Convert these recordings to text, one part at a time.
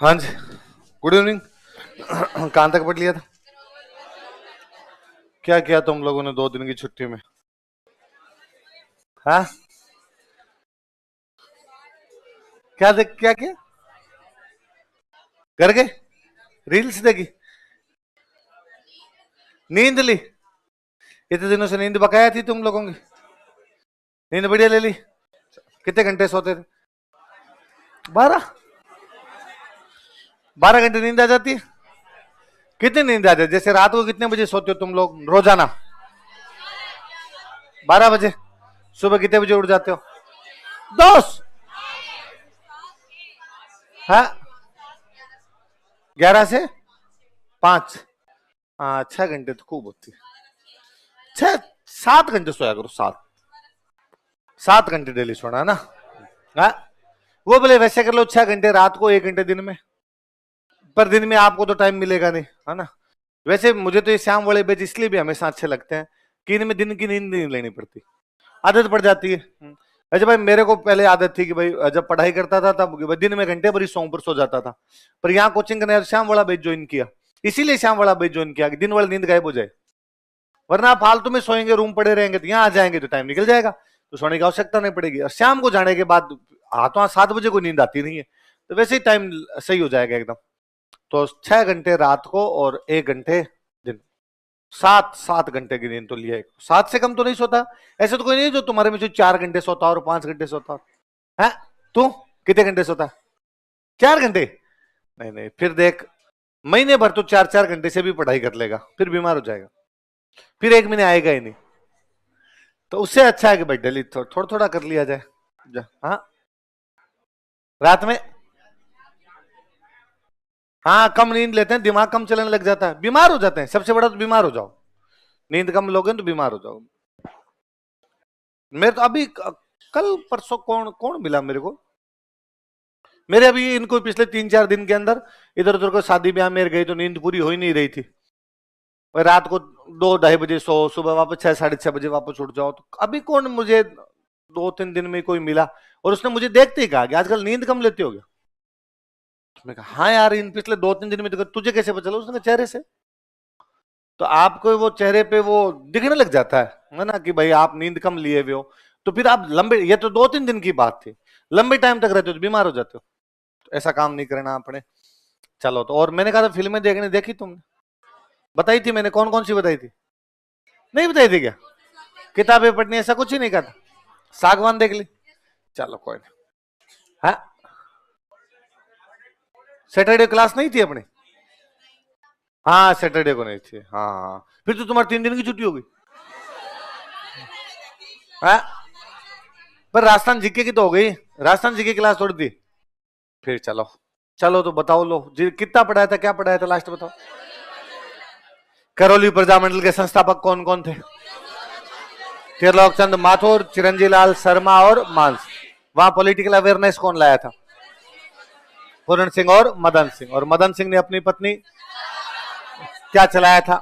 हाँ जी, good evening. कहाँ तक पढ़ लिया था? क्या किया तुम लोगों ने 2 दिन की छुट्टी में? हाँ, क्या किया? कर गए? रील्स देखी? नींद ली? इतने दिनों से नींद बकाया थी तुम लोगों की? नींद बढ़िया ले ली? कितने घंटे सोते थे? 12 घंटे नींद आ जाती है? कितनी नींद आ जाती है? जैसे रात को कितने बजे सोते हो तुम लोग रोजाना? 12 बजे। सुबह कितने बजे उठ जाते हो? 10? हाँ, 11 से 5। हाँ, 6 घंटे तो खूब होती है। 7 घंटे सोया करो। 7 घंटे डेली सोना है ना? हाँ, वो बोले वैसे कर लो 6 घंटे रात को, 1 घंटे दिन में। पर दिन में आपको तो टाइम मिलेगा नहीं, है ना? वैसे मुझे तो ये शाम वाले बैच इसलिए भी हमेशा अच्छे लगते हैं कि इनमें दिन की नींद नहीं लेनी पड़ती, आदत पड़ जाती है। अच्छा भाई, मेरे को पहले आदत थी कि भाई जब पढ़ाई करता था तब दिन में घंटे भरी सौ पर सो जाता था। पर यहाँ कोचिंग करने शाम वाला बैच ज्वाइन किया, इसीलिए शाम वाला बैच ज्वाइन किया कि दिन वाली नींद गायब हो जाए। वरना आप फालतू में सोएंगे, रूम पड़े रहेंगे, तो यहाँ आ जाएंगे तो टाइम निकल जाएगा। तो सोने की आवश्यकता नहीं पड़ेगी। और शाम को जाने के बाद हाथों हाथ 7 बजे को नींद आती नहीं है, तो वैसे ही टाइम सही हो जाएगा एकदम। तो 6 घंटे रात को और 1 घंटे दिन, 7 घंटे की नींद तो लिया। 7 से कम तो नहीं सोता। ऐसे तो कोई नहीं जो तुम्हारे में से 4 घंटे सोता और 5 घंटे सोता है। तू कितने घंटे सोता? 4 घंटे? नहीं नहीं, फिर देख महीने भर तो 4-4 घंटे से भी पढ़ाई कर लेगा, फिर बीमार हो जाएगा, फिर 1 महीने आएगा ही नहीं। तो उससे अच्छा है कि भाई डेली थोड़ा थोड़ा कर लिया जाए। हाँ, रात में हाँ कम नींद लेते हैं, दिमाग कम चलने लग जाता है, बीमार हो जाते हैं। सबसे बड़ा तो बीमार हो जाओ, नींद कम लोगे तो बीमार हो जाओ। मेरे तो अभी कल परसों कौन कौन मिला मेरे को, मेरे अभी इनको पिछले 3-4 दिन के अंदर इधर उधर को शादी ब्याह में गई तो नींद पूरी हो ही नहीं रही थी। रात को 2-2:30 बजे सो, सुबह वापस 6-6:30 बजे वापस उठ जाओ। तो अभी कौन मुझे 2-3 दिन में कोई मिला और उसने मुझे देखते ही कहा कि आजकल नींद कम लेते हो गया। मैं कहा हाँ यार, इन पिछले 2-3 दिन में तो तुझे कैसे पता चला? उसने चेहरे से। तो आपको वो चेहरे पे वो दिखने लग जाता है ना कि भाई आप नींद कम लिए हुए हो। तो फिर आप लंबे, ये तो 2-3 दिन की बात थी, लंबे टाइम तक रहते हो तो बीमार हो जाते हो। तो ऐसा काम नहीं करना आपने। चलो, तो और मैंने कहा था फिल्में देखने, देखी तुमने? बताई थी मैंने, कौन कौन सी बताई थी? नहीं बताई थी क्या? किताबें पढ़नी ऐसा कुछ ही नहीं कहा? सागवान देख ली? चलो कोई नहीं। हाँ, सैटरडे क्लास नहीं थी अपनी? हाँ सैटरडे को नहीं थी। हाँ हाँ, फिर तो तुम्हारी 3 दिन की छुट्टी होगी। हाँ, पर राजस्थान जीके की तो हो गई, राजस्थान जीके क्लास थोड़ी थी। फिर चलो चलो, तो बताओ लो जी, कितना पढ़ाया था, क्या पढ़ाया था लास्ट बताओ। करौली प्रजामंडल के संस्थापक कौन कौन थे? त्रिलोक चंद माथुर, चिरंजी लाल शर्मा और मानस। वहां पॉलिटिकल अवेयरनेस कौन लाया था? पूर्ण सिंह और मदन सिंह। और मदन सिंह ने अपनी पत्नी क्या चलाया था?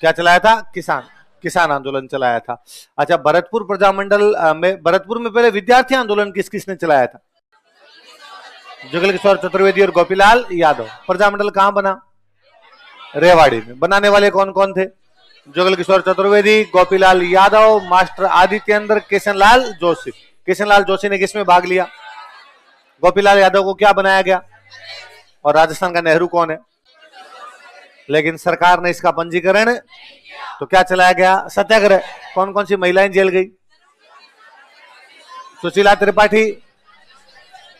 क्या चलाया था? किसान किसान आंदोलन चलाया था। अच्छा, भरतपुर प्रजामंडल में, भरतपुर में पहले विद्यार्थी आंदोलन किस किसने चलाया था? जुगल किशोर चतुर्वेदी और गोपीलाल यादव। प्रजामंडल कहां बना? रेवाड़ी में। बनाने वाले कौन कौन थे? जुगल किशोर चतुर्वेदी, गोपीलाल यादव, मास्टर आदित्येंद्र, किशनलाल जोशी। किशनलाल जोशी ने किसमें भाग लिया? गोपीलाल यादव को क्या बनाया गया? और राजस्थान का नेहरू कौन है? लेकिन सरकार ने इसका पंजीकरण, तो क्या चलाया गया? सत्याग्रह। कौन कौन सी महिलाएं जेल गई? सुशीला त्रिपाठी,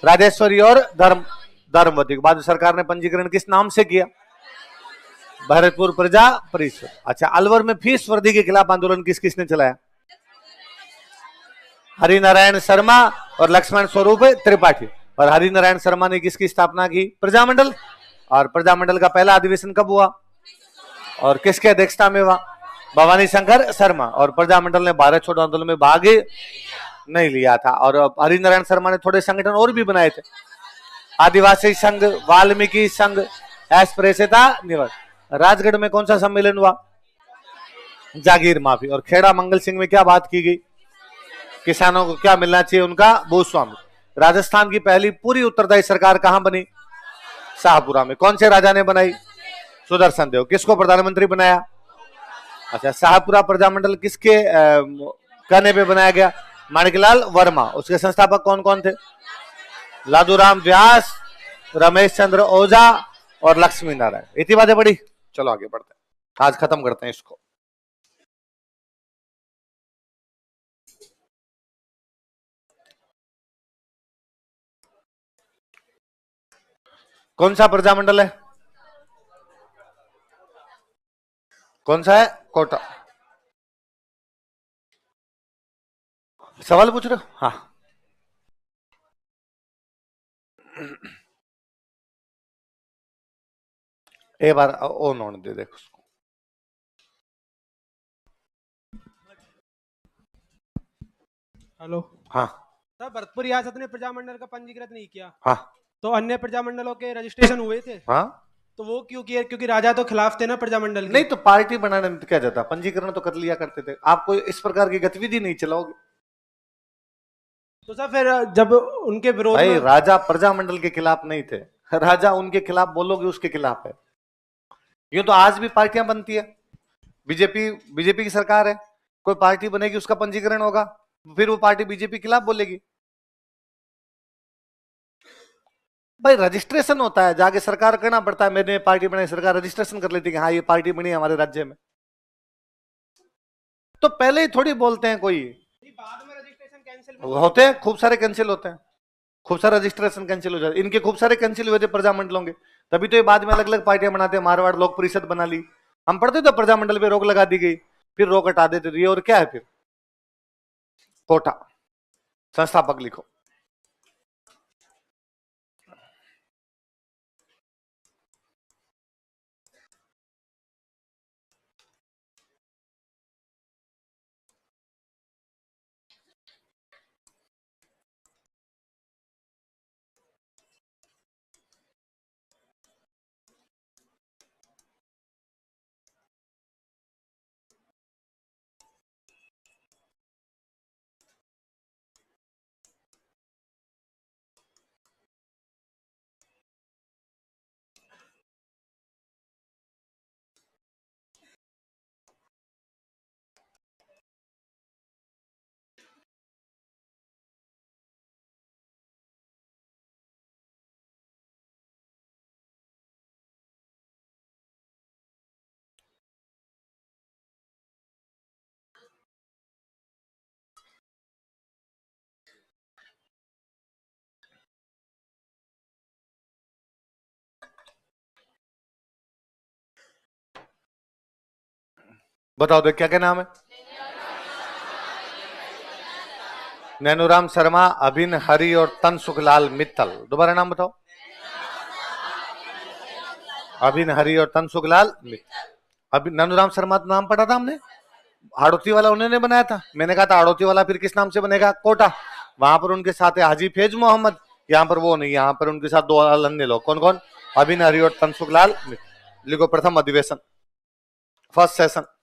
राजेश्वरी और धर्मवती। के बाद सरकार ने पंजीकरण किस नाम से किया? भरतपुर प्रजा परिषद। अच्छा, अलवर में फीस वृद्धि के खिलाफ आंदोलन किस किसने चलाया? हरिनारायण शर्मा और लक्ष्मण स्वरूप त्रिपाठी। और हरिनारायण शर्मा ने किसकी स्थापना की? प्रजामंडल। और प्रजामंडल का पहला अधिवेशन कब हुआ और किसके अध्यक्षता में हुआ? भवानी शंकर शर्मा। और प्रजामंडल ने भारत छोड़ो आंदोलन में भाग नहीं लिया था। और हरिनारायण शर्मा ने थोड़े संगठन और भी बनाए थे, आदिवासी संघ, वाल्मीकि संघ, एस्प्रेसेता निवर। राजगढ़ में कौन सा सम्मेलन हुआ? जागीर माफी। और खेड़ा मंगल सिंह में क्या बात की गई? किसानों को क्या मिलना चाहिए उनका भूस्वामी। राजस्थान की पहली पूरी उत्तरदायी सरकार कहां बनी? शाहपुरा में। कौन से राजा ने बनाई? सुदर्शन देव। किसको प्रधानमंत्री बनाया? अच्छा, शाहपुरा प्रजामंडल किसके कहने पे बनाया गया? माणिकलाल वर्मा। उसके संस्थापक कौन कौन थे? लादूराम व्यास, रमेश चंद्र ओझा और लक्ष्मी नारायण। इतनी बातें पढ़ी, चलो आगे बढ़ते हैं, आज खत्म करते हैं इसको। कौन सा प्रजामंडल है? कौन सा है? कोटा। सवाल पूछ रहे हो? हाँ, एक बार ऑन होने दे, देख उसको। हेलो। हाँ सर, भरतपुर रियासत ने प्रजामंडल का पंजीकृत नहीं किया, हाँ तो अन्य प्रजामंडलों के रजिस्ट्रेशन हुए थे? हाँ, तो वो क्यों किए? क्योंकि राजा तो खिलाफ थे ना प्रजामंडल के। नहीं तो पार्टी बनाने में क्या जाता, पंजीकरण तो कर लिया करते थे। आप कोई इस प्रकार की गतिविधि नहीं चलाओगे तो सर फिर जब उनके विरोध भाई। में राजा प्रजामंडल के खिलाफ नहीं थे, राजा उनके खिलाफ बोलोगे उसके खिलाफ है। यूं तो आज भी पार्टियां बनती है, बीजेपी की सरकार है, कोई पार्टी बनेगी उसका पंजीकरण होगा, फिर वो पार्टी बीजेपी के खिलाफ बोलेगी। भाई रजिस्ट्रेशन होता है, जाके सरकार करना पड़ता है। मैंने पार्टी बनाई, सरकार रजिस्ट्रेशन कर लेती है कि हाँ ये पार्टी बनी है हमारे राज्य में। तो पहले ही थोड़ी बोलते हैं कोई, बाद में रजिस्ट्रेशन कैंसिल होते हैं खूब सारे कैंसिल होते हैं, खूब सारे रजिस्ट्रेशन कैंसिल हो जाते हैं। इनके खूब सारे कैंसिल हुए थे प्रजामंडलों के, तभी तो ये बाद में अलग अलग पार्टियां बनाते हैं। मारवाड़ लोक परिषद बना ली, हम पढ़ते थे प्रजामंडल पे रोक लगा दी गई, फिर रोक हटा देते थे। ये और क्या है फिर, कोटा संस्थापक लिखो। बताओ तो क्या क्या नाम है? नैनूराम शर्मा, अभिन हरि और तनसुखलाल मित्तल। दोबारा नाम बताओ। अभिन हरि और तनसुखलाल मित्तल। अभी नैनूराम शर्मा तो नाम पढ़ा था हमने, हाड़ौती वाला उन्होंने बनाया था। मैंने कहा था हाड़ौती वाला फिर किस नाम से बनेगा, कोटा। वहां पर उनके साथ है हाजी फैज मोहम्मद, यहाँ पर वो नहीं, यहाँ पर उनके साथ दो अन्य लोग। कौन कौन? अभिन हरि और तनसुखलाल मित्तल। लिखो प्रथम अधिवेशन, फर्स्ट सेशन।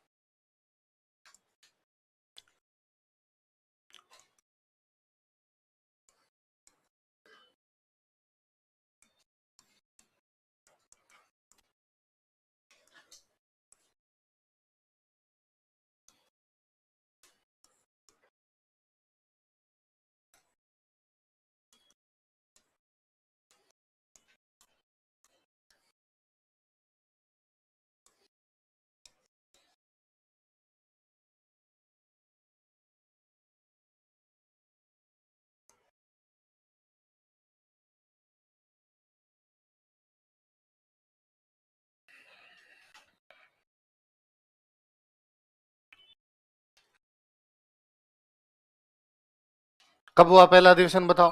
कब हुआ पहला अधिवेशन बताओ?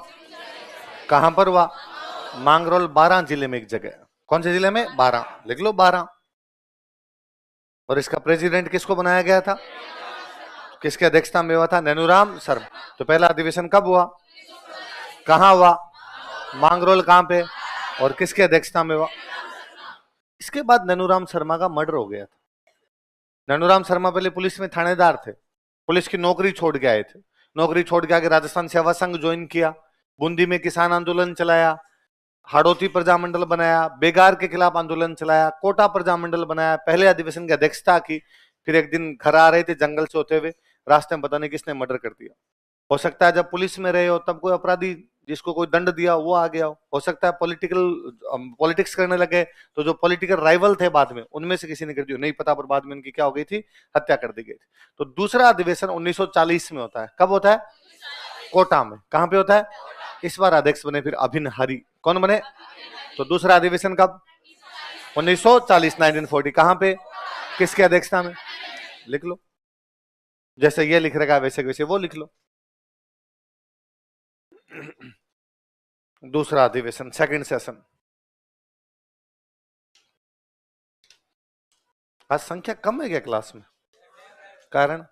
कहां पर हुआ? मांगरोल 12 जिले में एक जगह। कौन से जिले में? 12। लिख लो 12। और इसका प्रेसिडेंट किसको बनाया गया था? किसके अध्यक्षता में हुआ था? नैनूराम शर्मा। तो पहला अधिवेशन कब हुआ, कहां हुआ? मांगरोल। कहां पे और किसके अध्यक्षता में हुआ? इसके बाद नैनूराम शर्मा का मर्डर हो गया था। नैनूराम शर्मा पहले पुलिस में थानेदार थे, पुलिस की नौकरी छोड़ के आए थे। नौकरी छोड़ के आके राजस्थान सेवा संघ ज्वाइन किया, बूंदी में किसान आंदोलन चलाया, हाड़ौती प्रजामंडल बनाया, बेगार के खिलाफ आंदोलन चलाया, कोटा प्रजामंडल बनाया, पहले अधिवेशन की अध्यक्षता की। फिर एक दिन घर आ रहे थे जंगल से होते हुए, रास्ते में पता नहीं किसने मर्डर कर दिया। हो सकता है जब पुलिस में रहे हो तब कोई अपराधी जिसको कोई दंड दिया वो आ गया हो सकता है पॉलिटिक्स करने लगे तो जो पॉलिटिकल राइवल थे बाद में उनमें से किसी ने कर दिया, नहीं पता, पर बाद में उनकी क्या हो गई थी, हत्या कर दी गई थी। तो दूसरा अधिवेशन 1940 में होता है। कब होता है? कोटा में। कहां पे होता है? इस बार अध्यक्ष बने फिर अभिन हरि। कौन बने? तो दूसरा अधिवेशन कब? 1940, 1940। कहां पे, किसके अध्यक्षता में? लिख लो, जैसे ये लिख रखा है वैसे वैसे वो लिख लो। दूसरा अधिवेशन, सेकंड सेशन। आज संख्या कम है क्या क्लास में? कारण?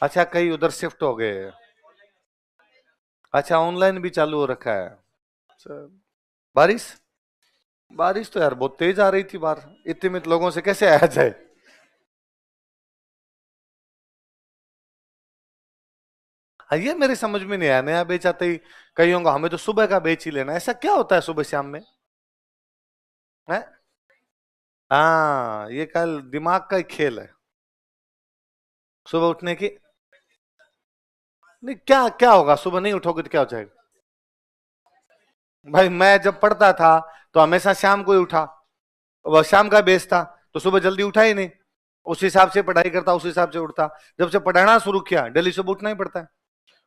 अच्छा कई उधर शिफ्ट हो गए। अच्छा ऑनलाइन भी चालू हो रखा है। अच्छा, बारिश? बारिश तो यार बहुत तेज आ रही थी बाहर, इतने में लोगों से कैसे आया जाए? हाँ, ये मेरे समझ में नहीं आया। नया बेच आते ही कई होंगे हमें तो सुबह का बेच ही लेना, ऐसा क्या होता है सुबह शाम में है? हाँ, ये कल दिमाग का ही खेल है, सुबह उठने की। नहीं, क्या क्या होगा, सुबह नहीं उठोगे तो क्या हो जाएगा? भाई मैं जब पढ़ता था तो हमेशा शाम को ही उठा, वह शाम का बेस था, तो सुबह जल्दी उठा ही नहीं। उस हिसाब से पढ़ाई करता, उस हिसाब से उठता। जब से पढ़ाना शुरू किया, डेली सुबह उठना ही पड़ता है।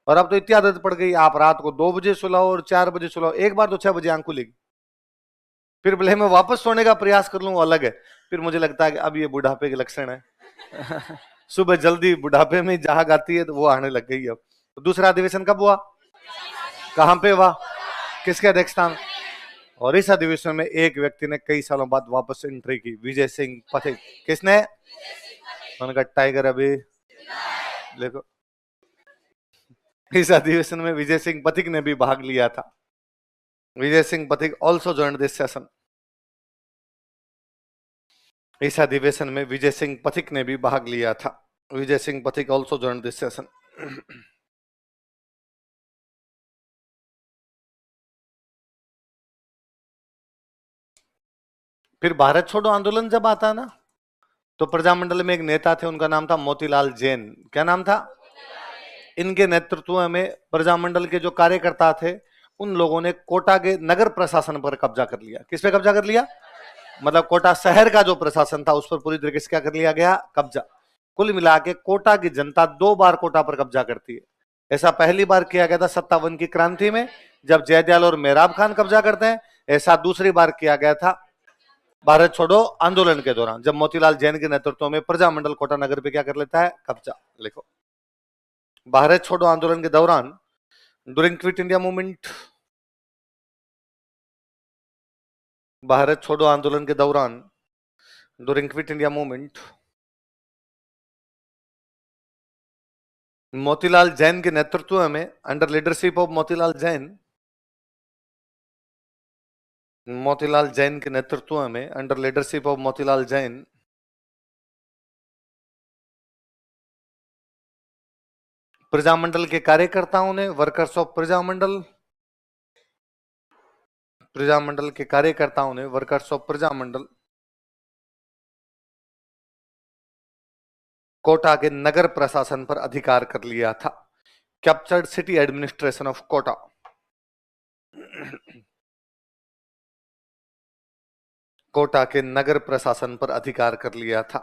और अब तो इतनी आदत पड़ गई, आप रात को 2 बजे सुलाओ और 4 बजे सुलाओ, एक बार तो 6 बजे आंख खुलेगी। फिर भले मैं वापस सोने का प्रयास कर लूं, वो अलग है। फिर मुझे लगता है कि अब ये बुढ़ापे के लक्षण है। सुबह जल्दी बुढ़ापे में जाग आती है, तो वो आने लग गई अब। तो दूसरा अधिवेशन कब हुआ, कहां पे हुआ, किसके अध्यक्षता में? और इस अधिवेशन में एक व्यक्ति ने कई सालों बाद वापस एंट्री की, विजय सिंह पथिक। किसने? उनका टाइगर अभी देखो। इस अधिवेशन में विजय सिंह पथिक ने भी भाग लिया था। Vijay Singh Pathik also joined this session. इस अधिवेशन में विजय सिंह पथिक ने भी भाग लिया था। Vijay Singh Pathik also joined this session. फिर भारत छोड़ो आंदोलन जब आता है ना, तो प्रजामंडल में एक नेता थे, उनका नाम था मोतीलाल जैन। क्या नाम था? इनके नेतृत्व में प्रजामंडल के जो कार्यकर्ता थे, उन लोगों ने कोटा के नगर प्रशासन पर कब्जा कर लिया। किस पे कब्जा कर लिया? मतलब कोटा शहर का जो प्रशासन था उस पर पूरी तरीके से क्या कर लिया गया? कब्जा। कुल मिला के कोटा की जनता 2 बार कोटा पर कब्जा करती है। ऐसा पहली बार किया गया था 57 की क्रांति में, जब जयदयाल और मेहराब खान कब्जा करते हैं। ऐसा दूसरी बार किया गया था भारत छोड़ो आंदोलन के दौरान, जब मोतीलाल जैन के नेतृत्व में प्रजामंडल कोटा नगर पे क्या कर लेता है? कब्जा। लिखो, भारत छोड़ो आंदोलन के दौरान, during quit India movement, Bharat छोड़ो आंदोलन के दौरान, during quit India movement, Motilal Jain के नेतृत्व में, under leadership of Motilal Jain, Motilal Jain के नेतृत्व में, under leadership of Motilal Jain, Prajamandal के कार्यकर्ताओं ने, वर्कर्स ऑफ प्रजामंडल, प्रजामंडल के कार्यकर्ताओं ने, वर्कर्स ऑफ प्रजामंडल, कोटा के नगर प्रशासन पर अधिकार कर लिया था। Captured city administration of Kota. Kota के नगर प्रशासन पर अधिकार कर लिया था।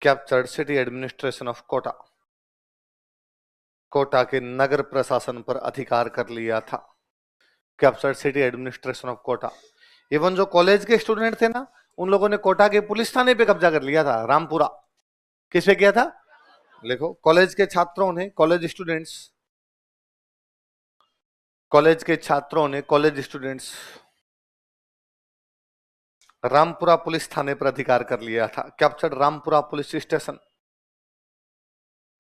Captured city administration of Kota. Kota के नगर प्रशासन पर अधिकार कर लिया था। Captured city administration of Kota. Even जो कॉलेज के स्टूडेंट थे ना, उन लोगों ने कोटा के पुलिस थाने पे कब्जा कर लिया था, रामपुरा। किस पे किया था? देखो, कॉलेज के छात्रों ने, कॉलेज स्टूडेंट्स, कॉलेज के छात्रों ने, कॉलेज स्टूडेंट्स रामपुरा पुलिस थाने पर अधिकार कर लिया था। Captured Rampura police station.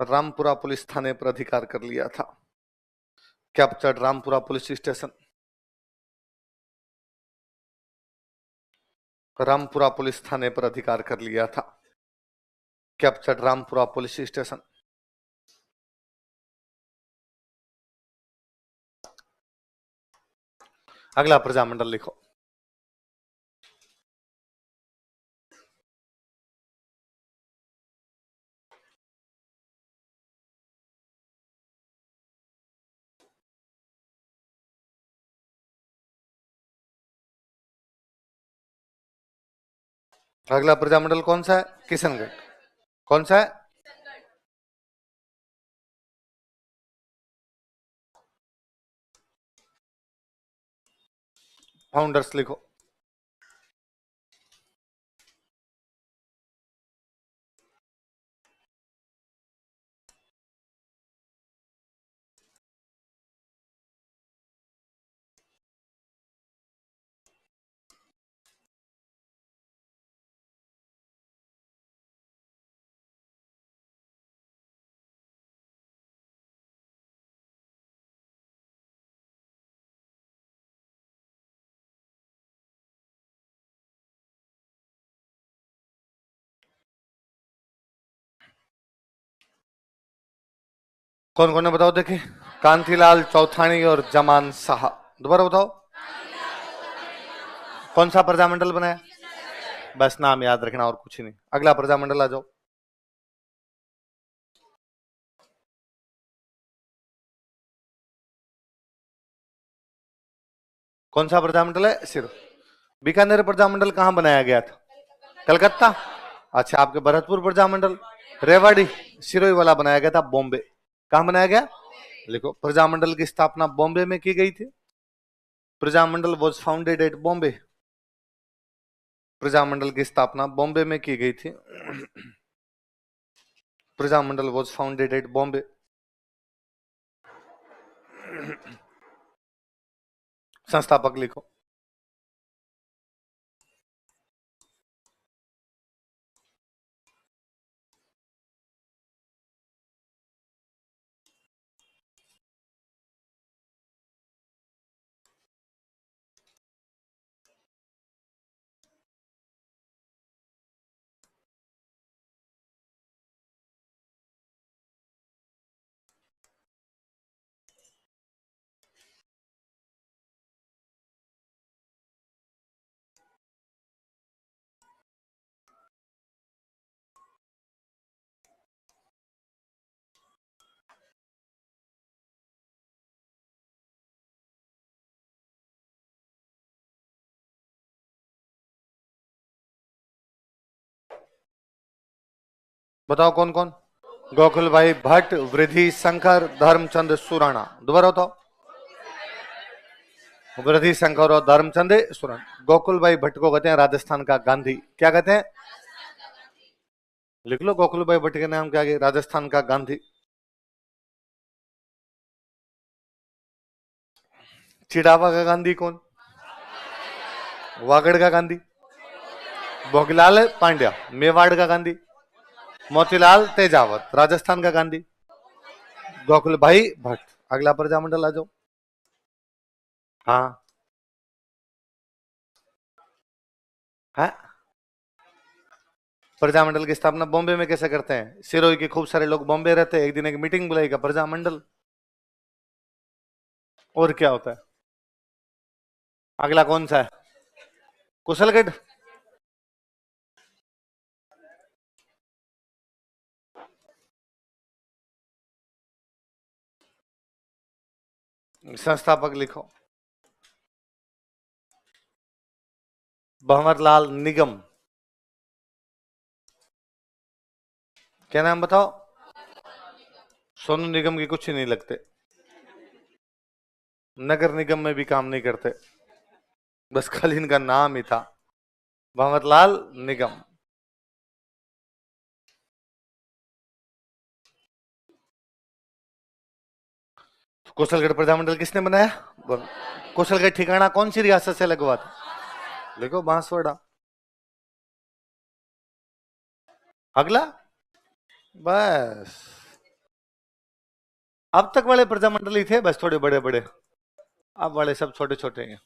Rampura police थाने पर अधिकार कर लिया था। Captured Rampura police station. Rampura police थाने पर अधिकार कर लिया था। Captured Rampura police station. अगला प्रजामंडल लिखो। अगला प्रजामंडल कौन सा है? किशनगढ़। कौन सा है? फाउंडर्स लिखो। कौन कौन है बताओ देखे? कांतिलाल चौथानी और जमान शाह। दोबारा बताओ, कौन सा प्रजामंडल बनाया? बस नाम याद रखना और कुछ नहीं। अगला प्रजामंडल आ जाओ। कौन सा प्रजामंडल है? सिरोही। बीकानेर प्रजामंडल कहाँ बनाया गया था? कलकत्ता। अच्छा, आपके भरतपुर प्रजामंडल, रेवाड़ी, सिरोही वाला बनाया गया था बॉम्बे। कहाँ बनाया गया? लिखो, प्रजामंडल की स्थापना बॉम्बे में की गई थी। Prajamandal was founded at Bombay. Prajamandal की स्थापना बॉम्बे में की गई थी। Prajamandal was founded at Bombay. संस्थापक लिखो। बताओ कौन कौन? गोकुल भाई भट्ट, वृद्धि शंकर, धर्मचंद सुराणा। दोबारा बताओ। वृद्धि शंकर और धर्मचंद सुराणा। गोकुल भाई भट्ट को कहते हैं राजस्थान का गांधी। क्या कहते हैं? लिख लो, गोकुल भाई भट्ट के नाम क्या है? राजस्थान का गांधी। चिड़ावा का गांधी कौन? वागड़ का गांधी भोगीलाल पांड्या। मेवाड़ का गांधी मोतीलाल तेजावत। राजस्थान का गांधी गोकुल भाई भट्ट। अगला प्रजामंडल आ जाओ। हाँ है। प्रजामंडल की स्थापना बॉम्बे में कैसे करते हैं? सिरोही के खूब सारे लोग बॉम्बे रहते हैं, एक दिन एक मीटिंग बुलाएगा प्रजामंडल। और क्या होता है? अगला कौन सा है? कुशलगढ़। संस्थापक लिखो। भंवरलाल निगम। क्या नाम बताओ? सोनू निगम की कुछ ही नहीं लगते, नगर निगम में भी काम नहीं करते, बस खाली इनका नाम ही था भंवरलाल निगम। कुशलगढ़ प्रजामंडल किसने बनाया? कुशलगढ़ ठिकाना कौन सी रियासत से लगवा था? लिखो, बांसवाड़ा। अगला, बस अब तक वाले प्रजामंडल ही थे, बस थोड़े बड़े बड़े, अब वाले सब छोटे छोटे हैं।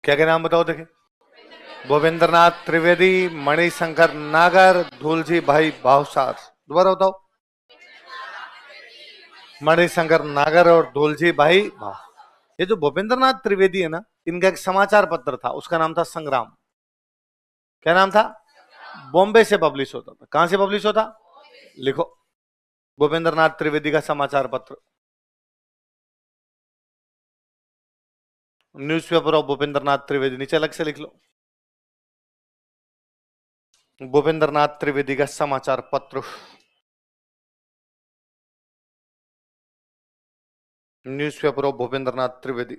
क्या क्या नाम बताओ देखे? भूपेंद्रनाथ त्रिवेदी, मणिशंकर नागर, धूलजी भाई भावसार। दोबारा बताओ। मणिशंकर नागर और धूलजी भाई भाव। ये जो भूपेंद्रनाथ त्रिवेदी है ना, इनका एक समाचार पत्र था, उसका नाम था संग्राम। क्या नाम था? बॉम्बे से पब्लिश होता था। कहां से पब्लिश होता? लिखो, भूपेंद्रनाथ त्रिवेदी का समाचार पत्र। न्यूज़पेपर ऑफ भूपेंद्र नाथ त्रिवेदी, नीचे अलग से लिख लो, भूपेंद्र नाथ त्रिवेदी का समाचार पत्र, न्यूज़पेपर ऑफ भूपेंद्र नाथ त्रिवेदी।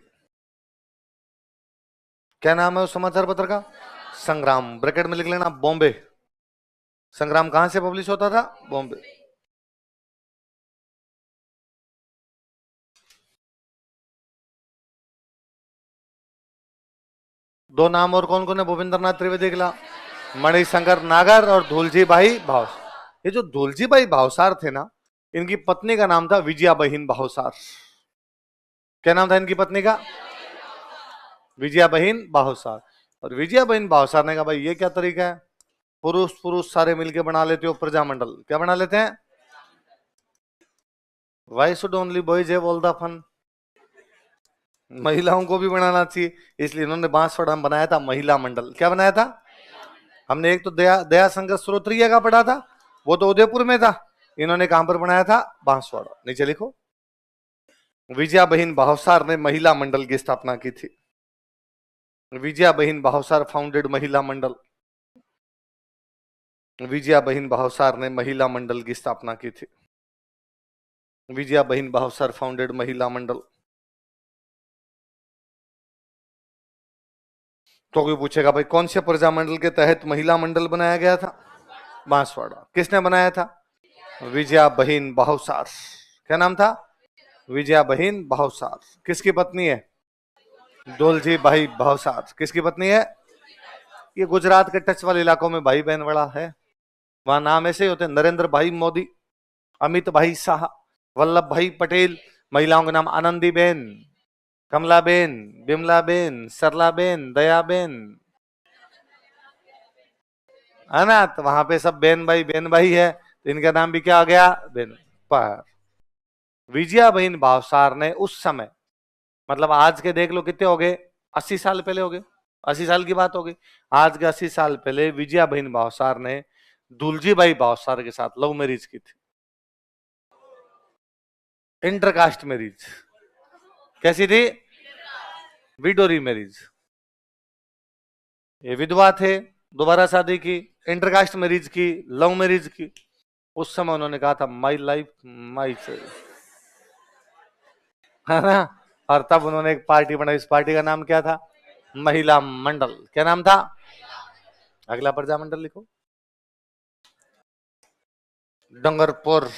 क्या नाम है उस समाचार पत्र का? संग्राम, ब्रैकेट में लिख लेना बॉम्बे। संग्राम कहां से पब्लिश होता था? बॉम्बे। दो नाम और कौन कौन है भूपेंद्र नाथ त्रिवेदी के खिलाफ? मणिशंकर नागर और धूलजी भाई भाव। ये जो धूलजी भाई भावसार थे ना, इनकी पत्नी का नाम था विजया बहिन भावसार। क्या नाम था इनकी पत्नी का? विजया बहिन भावसार। और विजया बहिन भावसार ने कहा भाई ये क्या तरीका है, पुरुष पुरुष सारे मिलके बना लेते हो प्रजामंडल। क्या बना लेते हैं? Why should only boys have all the fun, महिलाओं को भी बनाना चाहिए, इसलिए इन्होंने बांसवाड़ा में बनाया था महिला मंडल। क्या बनाया था? हमने एक तो दया शंकर श्रोत्रिय का पढ़ा था, वो तो उदयपुर में था, इन्होंने कहां पर बनाया था? बांसवाड़ा। नीचे लिखो, विजया बहिन भावसार ने महिला मंडल की स्थापना की थी। विजया बहिन भावसार फाउंडेड महिला मंडल। विजया बहिन भावसार ने महिला मंडल की स्थापना की थी। विजया बहिन भावसार फाउंडेड महिला मंडल। तो कोई पूछेगा भाई कौन से प्रजामंडल के तहत महिला मंडल बनाया गया था? बांसवाड़ा। किसने बनाया था? विजया बहिन भावसार। क्या नाम था? विजया बहिन भावसार। किसकी पत्नी है? दोलजी भाई भावसार। किसकी पत्नी है? ये गुजरात के टच वाले इलाकों में भाई बहन बड़ा है, वहां नाम ऐसे ही होते हैं, नरेंद्र भाई मोदी, अमित भाई शाह, वल्लभ भाई पटेल। महिलाओं के नाम आनंदीबेन, कमलाबेन, बिमलाबेन, सरलाबेन, दयाबेन, है ना। तो वहां पे सब बेन भाई है, तो इनका नाम भी क्या आ गया? बेन। पर विजया बहन भावसार ने उस समय, मतलब आज के देख लो कितने हो गए, 80 साल पहले हो गए, 80 साल की बात हो गई, आज के 80 साल पहले विजया बहन भावसार ने दुलजी भाई भावसार के साथ लव मैरिज की थी। Intercaste marriage. कैसी थी? विडोरी मैरिज। ये विधवा थे, दोबारा शादी की, इंटरकास्ट मैरिज की, लव मैरिज की। उस समय उन्होंने कहा था माई लाइफ माई चॉइस, है ना। और तब उन्होंने एक पार्टी बनाई, इस पार्टी का नाम क्या था? महिला मंडल। क्या नाम था? अगला प्रजामंडल लिखो, डंगरपुर।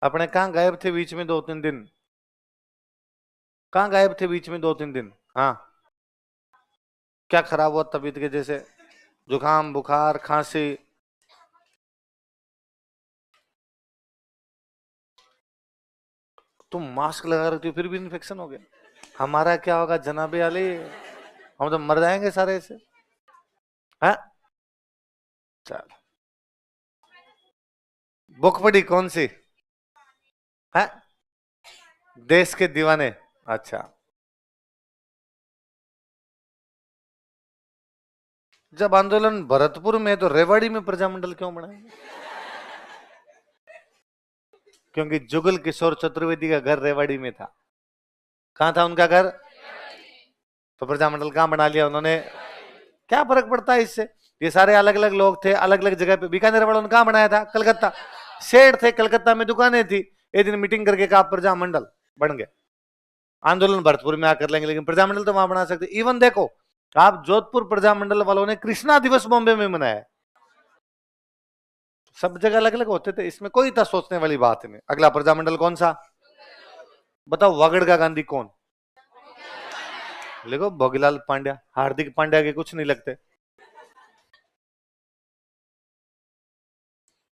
अपने कहां गायब थे बीच में 2-3 दिन? कहां गायब थे बीच में 2-3 दिन? हाँ, क्या खराब हुआ तबीयत के जैसे? जुकाम, बुखार, खांसी? तुम मास्क लगा रखती हो फिर भी इन्फेक्शन हो गया। हमारा क्या होगा जनाबे अली, हम तो मर जाएंगे सारे ऐसे। हाँ, चल। बुक पढ़ी कौन सी? है देश के दीवाने। अच्छा, जब आंदोलन भरतपुर में तो रेवाड़ी में प्रजामंडल क्यों बनाएंगे? क्योंकि जुगल किशोर चतुर्वेदी का घर रेवाड़ी में था। कहां था उनका घर? तो प्रजामंडल कहां बना लिया उन्होंने? क्या फर्क पड़ता है इससे? ये सारे अलग अलग लोग थे, अलग अलग जगह पे। बीकानेर वालों ने कहां बनाया था? कलकत्ता। सेठ थे, कलकत्ता में दुकानें थी, एक दिन मीटिंग करके कहा प्रजामंडल बन गए। आंदोलन भरतपुर में आकर लेंगे, लेकिन प्रजामंडल तो वहां बना सकते। इवन देखो, आप जोधपुर प्रजामंडल वालों ने कृष्णा दिवस बॉम्बे में मनाया। सब जगह अलग अलग होते थे, इसमें कोई था सोचने वाली बात नहीं। अगला प्रजामंडल कौन सा? बताओ, वागड़ का गांधी कौन? लिखो, भोगीलाल पांड्या। हार्दिक पांड्या के कुछ नहीं लगते।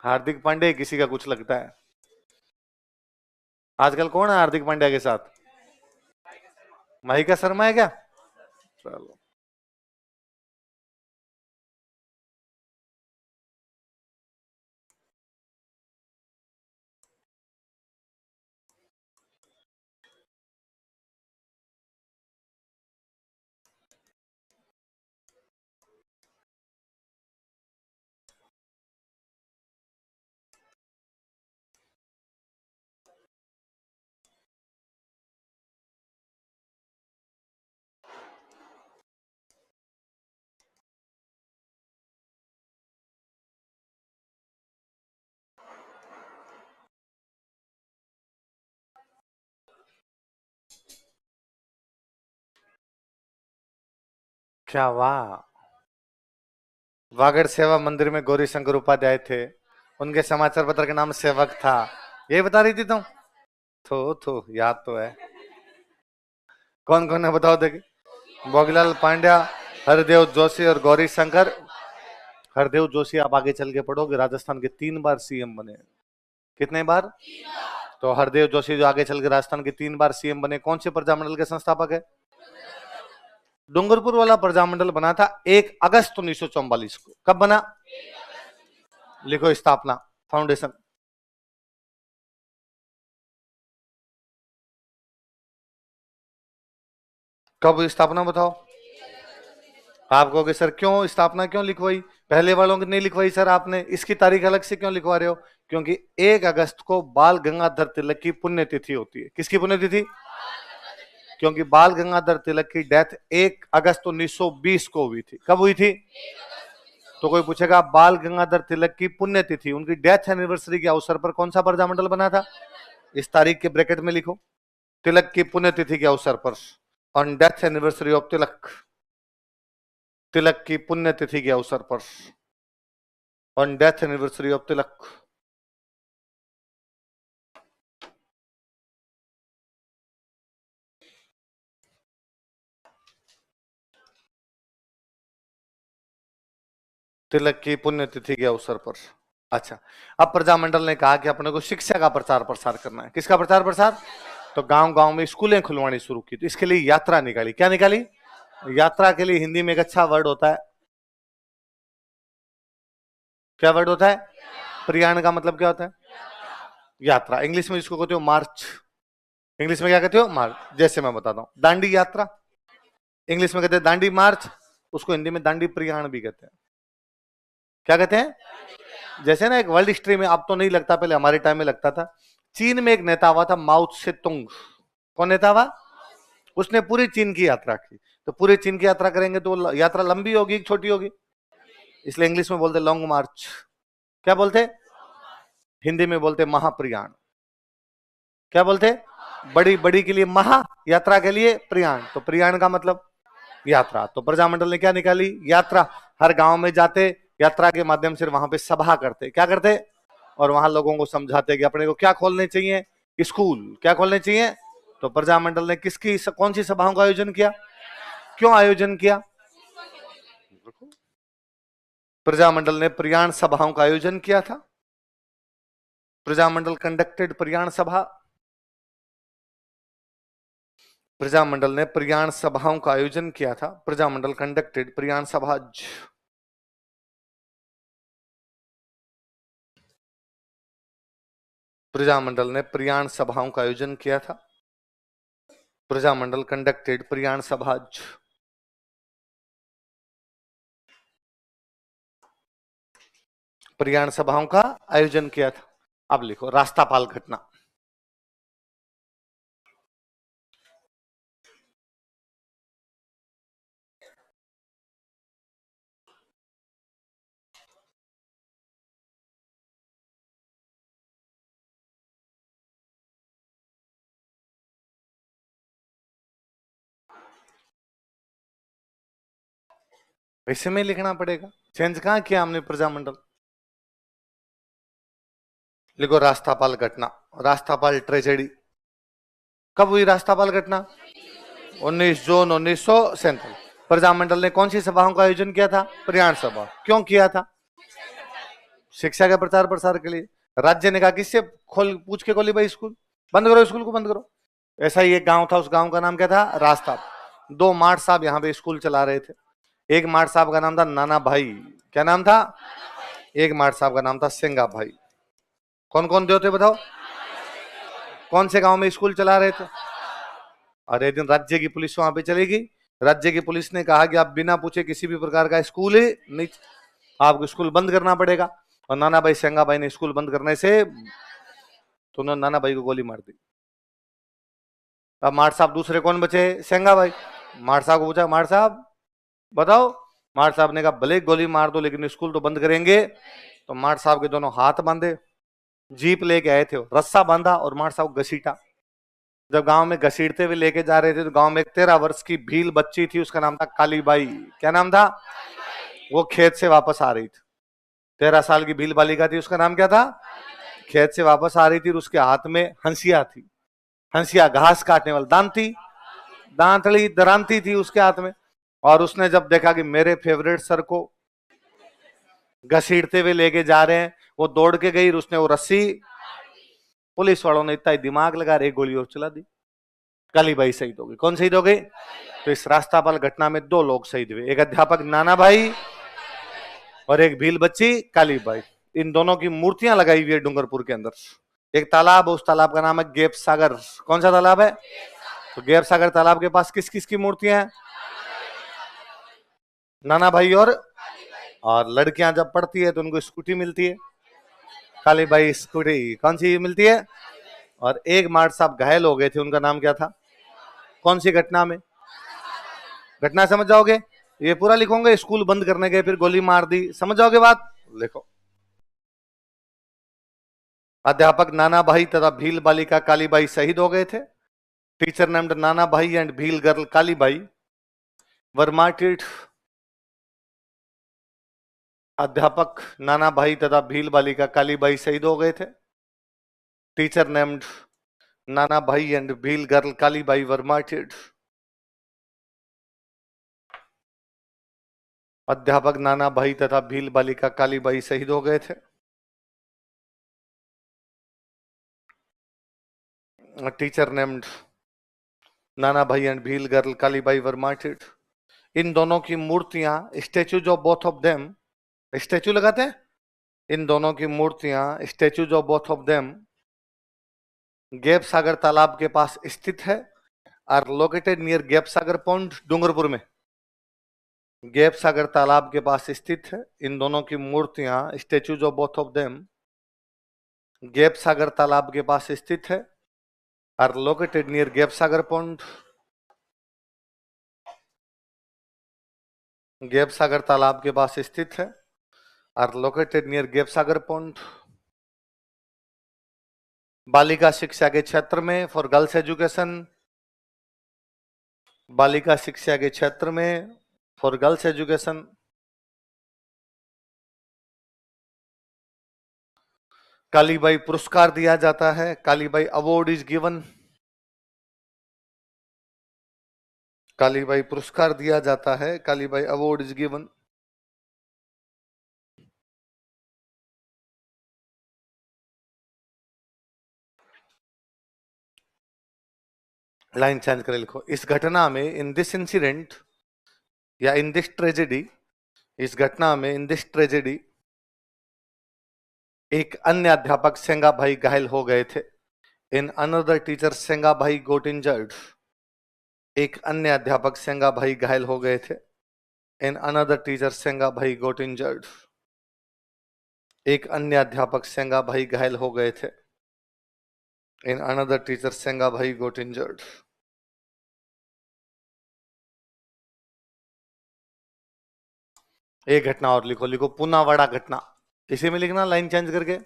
हार्दिक पांड्या किसी का कुछ लगता है? आजकल कौन है हार्दिक पांड्या के साथ? माहिका शर्मा है क्या? चलो। क्या वाह। वागड़ सेवा मंदिर में गौरी शंकर उपाध्याय थे, उनके समाचार पत्र का नाम सेवक था, यही बता रही थी तुम? तो याद तो है। कौन कौन है बताओ देखे। भोगीलाल पांड्या, हरदेव जोशी और गौरी शंकर। हरदेव जोशी आप आगे चल के पढ़ोगे राजस्थान के 3 बार सीएम बने। कितने बार? तो हरदेव जोशी जो आगे चल के राजस्थान के 3 बार सीएम बने, कौन से प्रजामंडल के संस्थापक है? डूंगरपुर वाला प्रजामंडल बना था 1 अगस्त 1944 को। कब बना? लिखो स्थापना, फाउंडेशन। कब स्थापना बताओ? आप कहोगे सर क्यों स्थापना क्यों लिखवाई, पहले वालों की नहीं लिखवाई सर आपने, इसकी तारीख अलग से क्यों लिखवा रहे हो? क्योंकि 1 अगस्त को बाल गंगाधर तिलक की पुण्यतिथि होती है। किसकी पुण्यतिथि? क्योंकि बाल गंगाधर तिलक की डेथ 1 अगस्त 1920 को हुई थी। कब हुई थी? तो कोई पूछेगा बाल गंगाधर तिलक की पुण्यतिथि, उनकी डेथ एनिवर्सरी के अवसर पर कौन सा प्रजामंडल बना था? इस तारीख के ब्रैकेट में लिखो, तिलक की पुण्यतिथि के अवसर पर, ऑन डेथ एनिवर्सरी ऑफ तिलक, तिलक की पुण्यतिथि के अवसर पर, ऑन डेथ एनिवर्सरी ऑफ तिलक। तिलक की पुण्यतिथि के अवसर पर। अच्छा, अब प्रजामंडल ने कहा कि अपने को शिक्षा का प्रचार प्रसार करना है। किसका प्रचार प्रसार? तो गांव गांव में स्कूलें खुलवानी शुरू की। तो इसके लिए यात्रा निकाली। क्या निकाली? यात्रा के लिए हिंदी में एक अच्छा वर्ड होता है। क्या वर्ड होता है? प्रयाण का मतलब क्या होता है? यात्रा। इंग्लिश में इसको कहते हो मार्च। इंग्लिश में क्या कहते हो? मार्च। जैसे मैं बताता हूं, दांडी यात्रा इंग्लिश में कहते हैं दांडी मार्च, उसको हिंदी में दांडी प्रयाण भी कहते हैं। क्या कहते हैं? जैसे ना एक वर्ल्ड हिस्ट्री में, अब तो नहीं लगता, पहले हमारे टाइम में लगता था। चीन में एक नेता हुआ था माओ से तुंग। कौन नेता हुआ? उसने पूरी चीन की यात्रा की। तो पूरे चीन की यात्रा करेंगे तो यात्रा लंबी होगी छोटी होगी? इसलिए इंग्लिश में बोलते लॉन्ग मार्च। क्या बोलते? हिंदी में बोलते महाप्रयाण। क्या बोलते? बड़ी बड़ी के लिए महा, यात्रा के लिए प्रयाण। तो प्रयाण का मतलब यात्रा। तो प्रजामंडल ने क्या निकाली? यात्रा। हर गांव में जाते, यात्रा के माध्यम से वहां पे सभा करते। क्या करते? और वहां लोगों को समझाते कि अपने को क्या खोलने चाहिए? स्कूल। क्या खोलने चाहिए? तो प्रजामंडल ने किसकी कौन सी सभाओं का आयोजन किया? क्यों आयोजन किया? प्रजामंडल ने प्रयाण सभाओं का आयोजन किया था। प्रजामंडल कंडक्टेड प्रयाण सभा। प्रजामंडल ने प्रयाण सभाओं का आयोजन किया था। प्रजामंडल कंडक्टेड प्रयाण सभा। प्रजामंडल ने प्रयाण सभाओं का आयोजन किया था। प्रजामंडल कंडक्टेड प्रयाण सभा। प्रयाण सभाओं का आयोजन किया था। अब लिखो रास्तापाल घटना। वैसे में लिखना पड़ेगा, चेंज कहां किया हमने प्रजामंडल। लिखो रास्तापाल घटना, रास्तापाल ट्रेजेडी। कब हुई रास्तापाल घटना? 19 जून 1947। प्रजामंडल ने कौन सी सभाओं का आयोजन किया था? प्रयाण सभा। क्यों किया था? शिक्षा के प्रचार प्रसार के लिए। राज्य ने कहा किससे खोल पूछ के खोली भाई स्कूल, बंद करो स्कूल को, बंद करो। ऐसा ही एक गांव था, उस गांव का नाम क्या था? रास्ता। 2 मार्ट साहब यहाँ पे स्कूल चला रहे थे। एक मार्ट साहब का नाम था नाना भाई। क्या नाम था? एक मार्ट साहब का नाम था सेंगा भाई। कौन कौन थे बताओ? कौन से गांव में स्कूल चला रहे थे? और एक दिन राज्य की पुलिस वहां पे चली गई। राज्य की पुलिस ने कहा कि आप बिना पूछे किसी भी प्रकार का स्कूल नहीं, आपको स्कूल बंद करना पड़ेगा। और नाना भाई सेंगा भाई ने स्कूल बंद करने से तो उन्होंने नाना भाई को गोली मार दी। अब मार साहब दूसरे कौन बचे? सेंगा भाई। मार साहब को पूछा, मार साहब बताओ। मार साहब ने कहा भले गोली मार दो लेकिन स्कूल तो बंद करेंगे। तो मार साहब के दोनों हाथ बांधे, जीप लेके आए थे, रस्सा बांधा और मार साहब घसीटा। जब गांव में घसीटते हुए लेके जा रहे थे तो गांव में एक 13 वर्ष की भील बच्ची थी, उसका नाम था कालीबाई। क्या नाम था? वो खेत से वापस आ रही थी। 13 साल की भील बालिका थी, उसका नाम क्या था? खेत से वापस आ रही थी और उसके हाथ में हंसिया थी। हंसिया घास काटने वाली दांती, दांतली दरांती थी उसके हाथ में। और उसने जब देखा कि मेरे फेवरेट सर को घसीटते हुए लेके जा रहे हैं, वो दौड़ के गई, उसने वो रस्सी, पुलिस वालों ने इतना ही दिमाग लगा, एक गोली और चला दी, कालीबाई शहीद हो गई। कौन शहीद हो गई? तो इस रास्तापाल घटना में 2 लोग शहीद हुए, एक अध्यापक नाना भाई और एक भील बच्ची कालीबाई। इन दोनों की मूर्तियां लगाई हुई है डूंगरपुर के अंदर। एक तालाब, उस तालाब का नाम है गेप सागर। कौन सा तालाब है? तो गेप सागर तालाब के पास किस किस की मूर्तियां हैं? नाना भाई और लड़कियां जब पढ़ती है तो उनको स्कूटी मिलती है, कालीबाई स्कूटी कौन सी मिलती है। और एक मार्ट साहब घायल हो गए थे, उनका नाम क्या था? कौन सी घटना में? घटना समझ जाओगे? ये पूरा लिखोगे, स्कूल बंद करने गए फिर गोली मार दी, समझ जाओगे बात? लिखो। अध्यापक नाना भाई तथा भील बालिका कालीबाई शहीद हो गए थे। Teacher named Nana Bhai and Bhil girl Kalibai were मार्टिर्ड। अध्यापक नाना भाई तथा भील बालिका कालीबाई शहीद हो गए थे। Teacher named Nana Bhai and Bhil girl Kalibai were मार्टिर्ड। अध्यापक नाना भाई तथा भील बालिका कालीबाई शहीद हो गए थे। Teacher named Nana Bhai and Bhil girl Kalibai were martyred. इन दोनों की मूर्तियां, statues of both of them, statue लगाते हैं, इन दोनों की मूर्तियां, statues of both of them, Gaib Sagar तालाब के पास स्थित है, are located near Gaib Sagar pond, Dungarpur में। गैप सागर तालाब के पास स्थित है। इन दोनों की मूर्तियां, statues of both of them, Gaib Sagar तालाब के पास स्थित है, are located near Gaib Sagar pond. Gaib Sagar तालाब के पास स्थित है, are located near Gaib Sagar pond. बालिका शिक्षा के क्षेत्र में फॉर गर्ल्स एजुकेशन, बालिका शिक्षा के क्षेत्र में फॉर गर्ल्स एजुकेशन कालीबाई पुरस्कार दिया जाता है, Kalibai award is given, Kalibai पुरस्कार दिया जाता है, Kalibai award is given. Line change कर लिखो, इस घटना में, इन दिस इंसिडेंट या इन दिस ट्रेजेडी, इस घटना में, इन दिस ट्रेजेडी, एक अन्य अध्यापक सेंगा भाई घायल हो गए थे। इन अनदर टीचर सेंगा भाई गोट इंजर्ड। एक अन्य अध्यापक सेंगा भाई घायल हो गए थे। इन अनदर टीचर सेंगा भाई गोट इंजर्ड। एक अन्य अध्यापक सेंगा भाई घायल हो गए थे। इन अनदर टीचर सेंगा भाई गोट इंजर्ड। एक घटना और लिखो, लिखो पूनावाड़ा घटना, इसी में लिखना लाइन चेंज करके।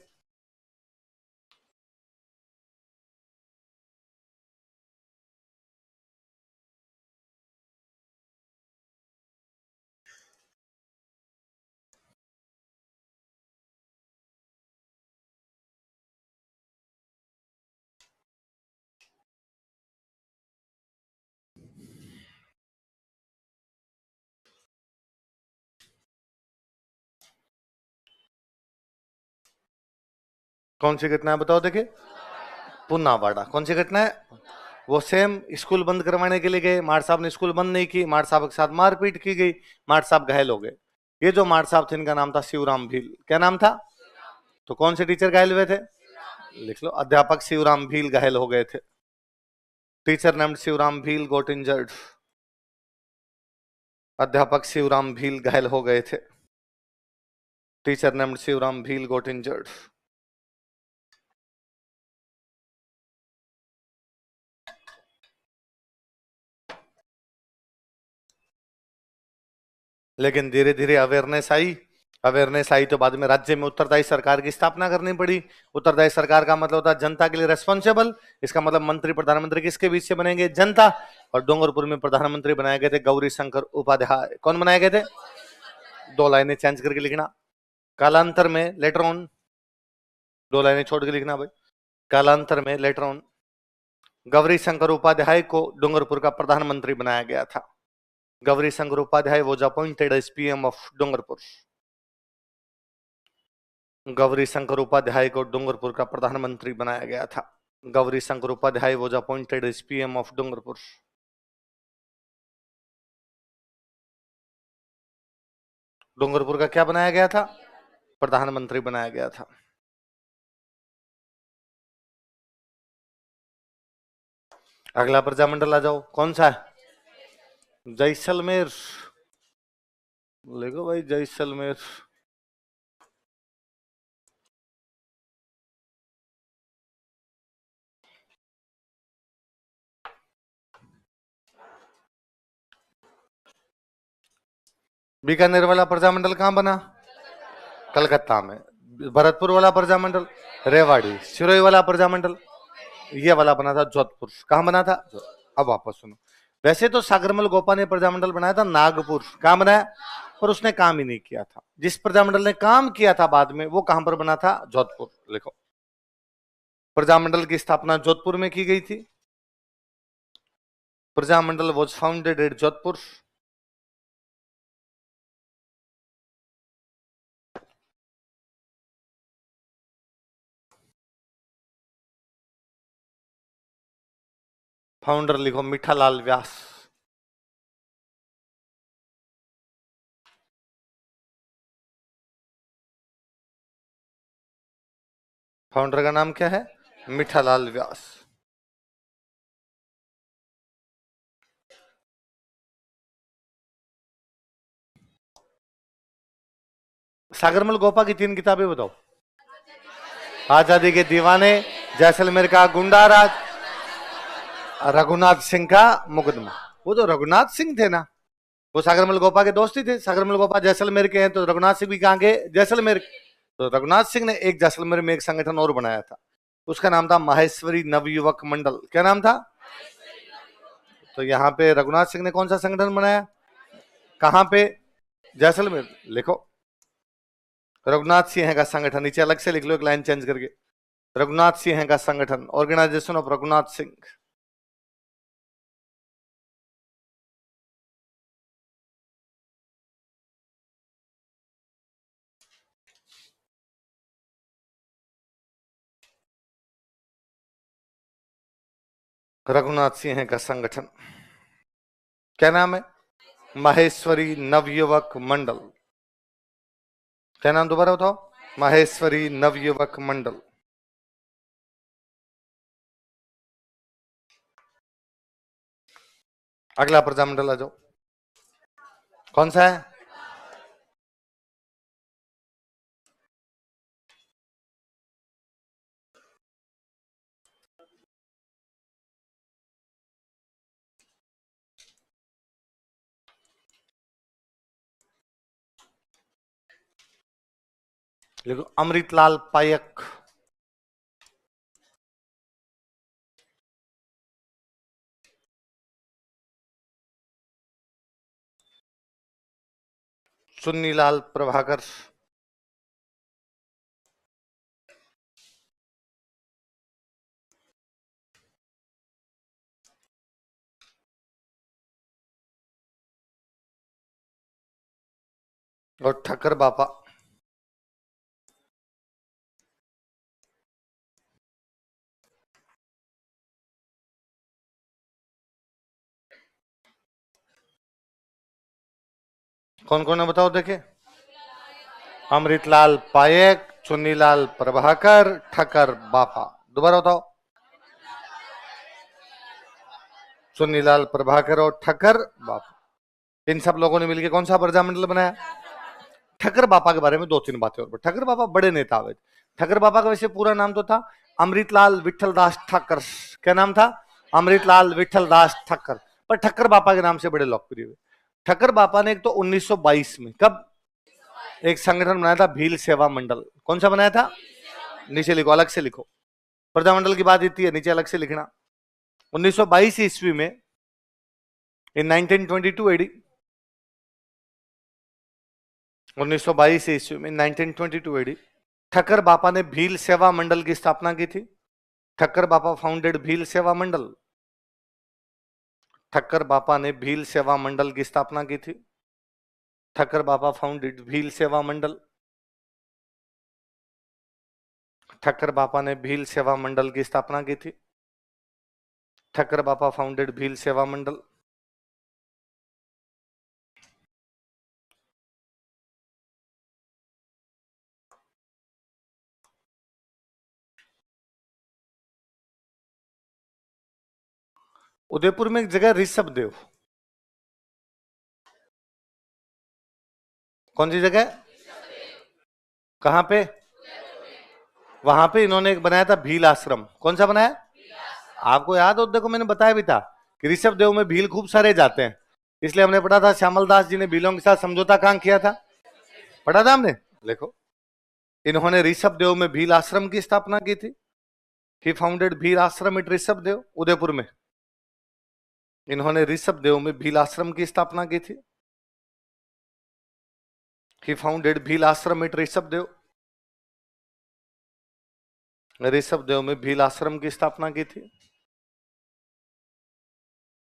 कौन सी घटना है बताओ, देखिए। पूनावाड़ा कौन सी घटना है? वो सेम स्कूल बंद करवाने के लिए गए, मार साहब ने स्कूल बंद नहीं की, मार साहब के साथ मारपीट की गई, मार साहब घायल हो गए। ये जो मार साहब थे इनका नाम था शिवराम भील। क्या नाम था? तो कौन से टीचर घायल हुए थे? लिख लो, अध्यापक शिवराम भील घायल हो गए थे। टीचर नेम्ड शिवराम भील गोट इंजर्ड। अध्यापक शिवराम भील घायल हो गए थे। टीचर नेम्ड शिवराम भील गोट इंजर्ड। लेकिन धीरे धीरे अवेयरनेस आई, अवेयरनेस आई तो बाद में राज्य में उत्तरदायी सरकार की स्थापना करनी पड़ी। उत्तरदायी सरकार का मतलब होता है जनता के लिए रेस्पॉन्सिबल। इसका मतलब मंत्री प्रधानमंत्री किसके बीच से बनेंगे? जनता। और डूंगरपुर में प्रधानमंत्री बनाए गए थे गौरी शंकर उपाध्याय। कौन बनाए गए थे? 2 लाइनें चेंज करके लिखना। कालांतर में लेटर ऑन, 2 लाइनें छोड़ के लिखना भाई। कालांतर में लेटर ऑन गौरी शंकर उपाध्याय को डूंगरपुर का प्रधानमंत्री बनाया गया था। Gauri Shankar Upadhyay was appointed as PM of Dungarpur. Gauri Shankar Upadhyay को डूंगरपुर का प्रधानमंत्री बनाया गया था। Gauri Shankar Upadhyay was appointed as PM of Dungarpur. Dungarpur का क्या बनाया गया था? प्रधानमंत्री बनाया गया था। अगला प्रजामंडल आ जाओ, कौन सा है? जैसलमेर। लिखो भाई जैसलमेर। बीकानेर वाला प्रजामंडल कहां बना? कलकत्ता में। भरतपुर वाला प्रजामंडल रेवाड़ी। सिरोही वाला प्रजामंडल ये वाला बना था जोधपुर। कहां बना था? अब वापस सुनो। वैसे तो सागरमल गोपा ने प्रजामंडल बनाया था नागपुर। कहां बनाया? पर उसने काम ही नहीं किया था। जिस प्रजामंडल ने काम किया था बाद में वो कहां पर बना था? जोधपुर। लिखो प्रजामंडल की स्थापना जोधपुर में की गई थी। Prajamandal was founded at Jodhpur. Founder लिखो मीठालाल व्यास। फाउंडर का नाम क्या है? मीठालाल व्यास। सागरमल गोपा की 3 किताबें बताओ। आजादी के दीवाने, जैसलमेर का गुंडाराज, रघुनाथ सिंह का मुकदमा। वो तो रघुनाथ सिंह थे ना, वो सागरमल गोपा के दोस्त ही थे। सागरमल गोपा जैसलमेर के हैं तो रघुनाथ सिंह भी कहां के? जैसलमेर। तो रघुनाथ सिंह ने एक जैसलमेर में एक संगठन और बनाया था, उसका नाम था माहेश्वरी नवयुवक मंडल। क्या नाम था? तो यहाँ पे रघुनाथ सिंह ने कौन सा संगठन बनाया? कहां पे? जैसलमेर। लिखो रघुनाथ सिंह का संगठन। नीचे अलग से लिख लो एक लाइन चेंज करके। रघुनाथ सिंह का संगठन, ऑर्गेनाइजेशन ऑफ रघुनाथ सिंह। रघुनाथ सिंह का संगठन क्या नाम है? माहेश्वरी नवयुवक मंडल। क्या नाम दोबारा बताओ? माहेश्वरी नवयुवक मंडल। अगला प्रजामंडल आ जाओ, कौन सा है? लिखो अमृतलाल पायक। चुन्नीलाल प्रभाकर। और ठक्कर बापा। कौन कौन है बताओ देखे? अमृतलाल पायक, चुन्नीलाल प्रभाकर, ठक्कर बापा। दोबारा बताओ। चुन्नीलाल प्रभाकर और ठक्कर बापा, इन सब लोगों ने मिलकर कौन सा प्रजामंडल बनाया? ठक्कर बापा के बारे में 2-3 बातें और। ठक्कर बापा बड़े नेता हुए। ठक्कर बापा का वैसे पूरा नाम तो था अमृतलाल विठलदास ठक्कर। क्या नाम था? अमृतलाल विठलदास ठक्कर, पर ठक्कर बापा के नाम से बड़े लोकप्रिय हुए। ठक्कर बापा ने एक तो 1922 में, कब? एक संगठन बनाया था भील सेवा मंडल। कौन सा बनाया था? नीचे लिखो, अलग से लिखो। प्रजामंडल की बात इतनी है, नीचे अलग से लिखना। 1922 ईस्वी में, इन 1922 एडी, 1922 ईस्वी में, 1922 एडी, ठक्कर बापा ने भील सेवा मंडल की स्थापना की थी। ठक्कर बापा फाउंडेड भील सेवा मंडल। ठक्कर बापा ने भील सेवा मंडल की स्थापना की थी। ठक्कर बापा फाउंडेड भील सेवा मंडल। ठक्कर बापा ने भील सेवा मंडल की स्थापना की थी। ठक्कर बापा फाउंडेड भील सेवा मंडल। उदयपुर में एक जगह ऋषभ देव, कौन सी जगह? कहां पे? वहां पे इन्होंने एक बनाया था भील आश्रम। कौन सा बनाया? आपको याद हो? देखो मैंने बताया भी था कि ऋषभ देव में भील खूब सारे जाते हैं, इसलिए हमने पढ़ा था श्यामल दास जी ने भीलों के साथ समझौता कहां किया था, पढ़ा था हमने। देखो, इन्होंने ऋषभ देव में भील आश्रम की स्थापना की थी। ही फाउंडेड भील आश्रम एट ऋषभ देव, उदयपुर में। इन्होंने ऋषभ देव में भील आश्रम की स्थापना की थी। ही फाउंडेड भील आश्रम एट ऋषभ देव। ऋषभ देव में भील आश्रम की स्थापना की थी।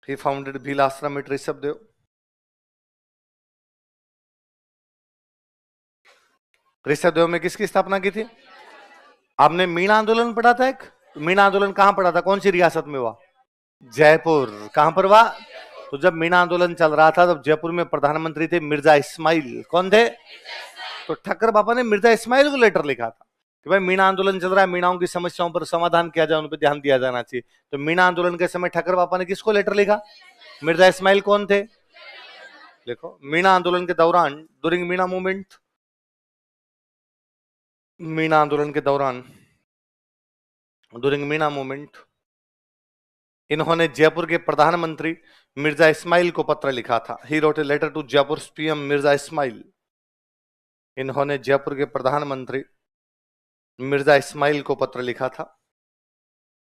ही फाउंडेड भील आश्रम एट ऋषभ देव। ऋषभ देव में किसकी स्थापना की थी? आपने मीणा आंदोलन पढ़ा था एक? मीणा आंदोलन कहां पढ़ा था, कौन सी रियासत में हुआ? जयपुर। कहां पर हुआ? तो जब मीणा आंदोलन चल रहा था तब जयपुर में प्रधानमंत्री थे मिर्जा इस्माइल। कौन थे? तो ठक्कर बापा ने मिर्जा इस्माइल को लेटर लिखा था कि भाई मीणा आंदोलन चल रहा है, मीणाओं की समस्याओं पर समाधान किया जाए, उन पर ध्यान दिया जाना चाहिए। तो मीणा आंदोलन के समय ठक्कर बापा ने किसको लेटर लिखा? मिर्जा इस्माइल कौन थे? देखो, मीणा आंदोलन के दौरान, ड्यूरिंग मीणा मूवमेंट, मीणा आंदोलन के दौरान, ड्यूरिंग मीणा मूवमेंट, इन्होंने जयपुर के प्रधानमंत्री मिर्जा इस्माइल को पत्र लिखा था। He wrote a letter to Jaipur PM Mirza Ismail. इन्होंने जयपुर के प्रधानमंत्री मिर्जा इस्माइल को पत्र लिखा था।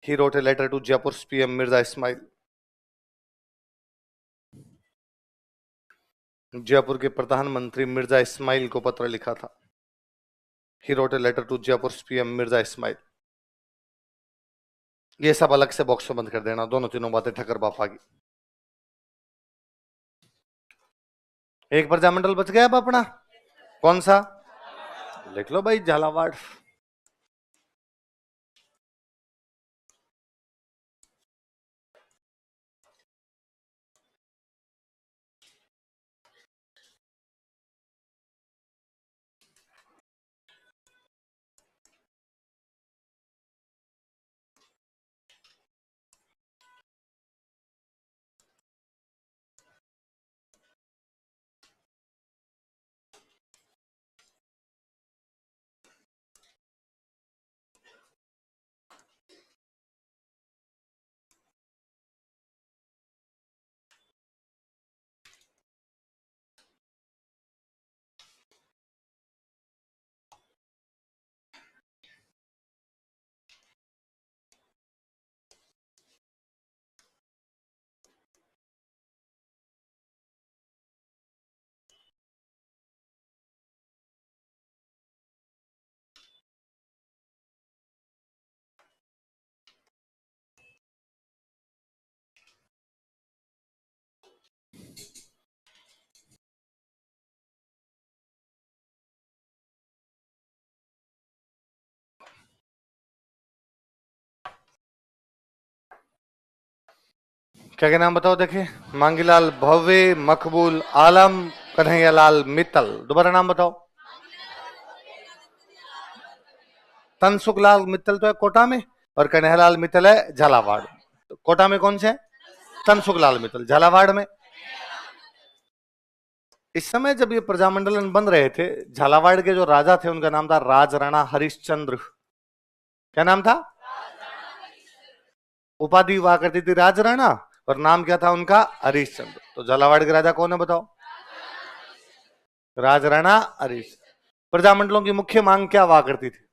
He wrote a letter to Jaipur PM Mirza Ismail. Jaipur के प्रधानमंत्री मिर्जा इस्माइल को पत्र लिखा था। He wrote a letter to Jaipur PM Mirza Ismail. ये सब अलग से बॉक्स में बंद कर देना, दोनों तीनों बातें ठक्कर बापा की। एक प्रजामंडल बच गया अब अपना, कौन सा? लिख लो भाई, झालावाड़। क्या क्या नाम बताओ देखे? मांगीलाल भव्य, मकबूल आलम, कन्हैयालाल मित्तल। दोबारा नाम बताओ। तनसुखलाल मित्तल तो है कोटा में, और कन्हैयालाल मित्तल है झालावाड़। कोटा में कौन से है? तनसुखलाल मित्तल। झालावाड़ में? इस समय जब ये प्रजामंडलन बन रहे थे, झालावाड़ के जो राजा थे उनका नाम था राज राणा हरिश्चंद्र। क्या नाम था? उपाधि हुआ करती थी राज राणा, और नाम क्या था उनका? हरिश्चंद्र। तो झालावाड़ के राजा कौन है बताओ? राज राणा हरीश। प्रजामंडलों की मुख्य मांग क्या हुआ करती थी?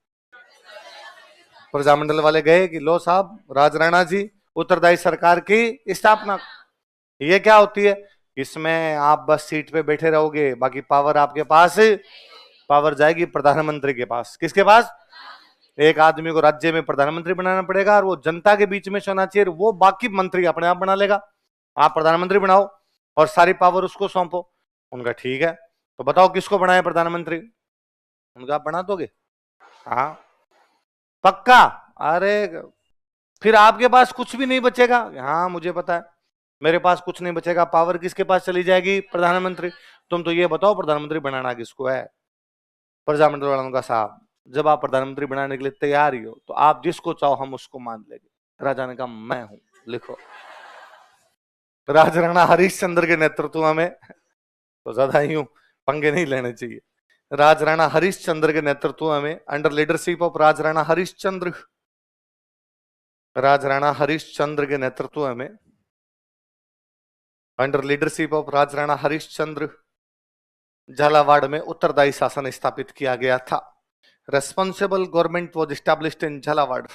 प्रजामंडल वाले गए कि लो साहब, राजराणा जी उत्तरदायी सरकार की स्थापना। ये क्या होती है? इसमें आप बस सीट पे बैठे रहोगे, बाकी पावर आपके पास, पावर जाएगी प्रधानमंत्री के पास। किसके पास? एक आदमी को राज्य में प्रधानमंत्री बनाना पड़ेगा और वो जनता के बीच में होना चाहिए, वो बाकी मंत्री अपने आप बना लेगा। आप प्रधानमंत्री बनाओ और सारी पावर उसको सौंपो। उनका ठीक है, तो बताओ किसको बनाए प्रधानमंत्री? उनका आप बना दोगे? हाँ पक्का? अरे फिर आपके पास कुछ भी नहीं बचेगा। हाँ मुझे पता है, मेरे पास कुछ नहीं बचेगा, पावर किसके पास चली जाएगी? प्रधानमंत्री। तुम तो ये बताओ प्रधानमंत्री बनाना किसको है? प्रजामंडल वालों का साहब, जब आप प्रधानमंत्री बनाने के लिए तैयार ही हो तो आप जिसको चाहो हम उसको मान लेंगे। राजा ने कहा मैं हूं, लिखो। राजराणा हरिश्चंद्र के नेतृत्व में, तो ज्यादा यूं पंगे नहीं लेने चाहिए। राजराणा हरिश्चंद्र के नेतृत्व में, under leadership of Rajrana Harishchandra, Rajrana Harishchandra के नेतृत्व में, under leadership of Rajrana Harishchandra, Jhalawar में उत्तरदायी शासन स्थापित किया गया था। Responsible government was established in Jhalawar.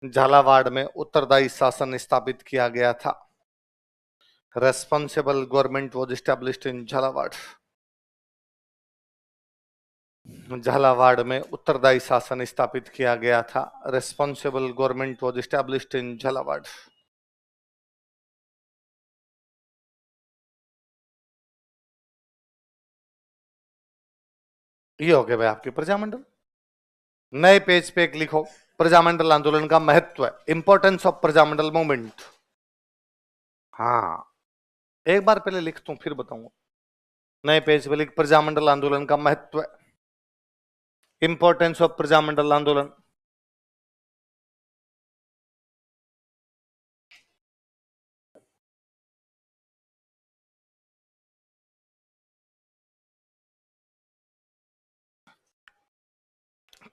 Jhalawar में उत्तरदायी शासन स्थापित किया गया था। Responsible government was established in Jhalawar. Jhalawar में उत्तरदायी शासन स्थापित किया गया था। Responsible government was established in Jhalawar. ये हो गया भाई आपके प्रजामंडल। नए पेज पे एक लिखो, प्रजामंडल आंदोलन का महत्व, इंपॉर्टेंस ऑफ प्रजामंडल मूवमेंट। हाँ एक बार पहले लिखता हूं फिर बताऊंगा। नए पेज पे लिख, प्रजामंडल आंदोलन का महत्व, इंपॉर्टेंस ऑफ प्रजामंडल आंदोलन।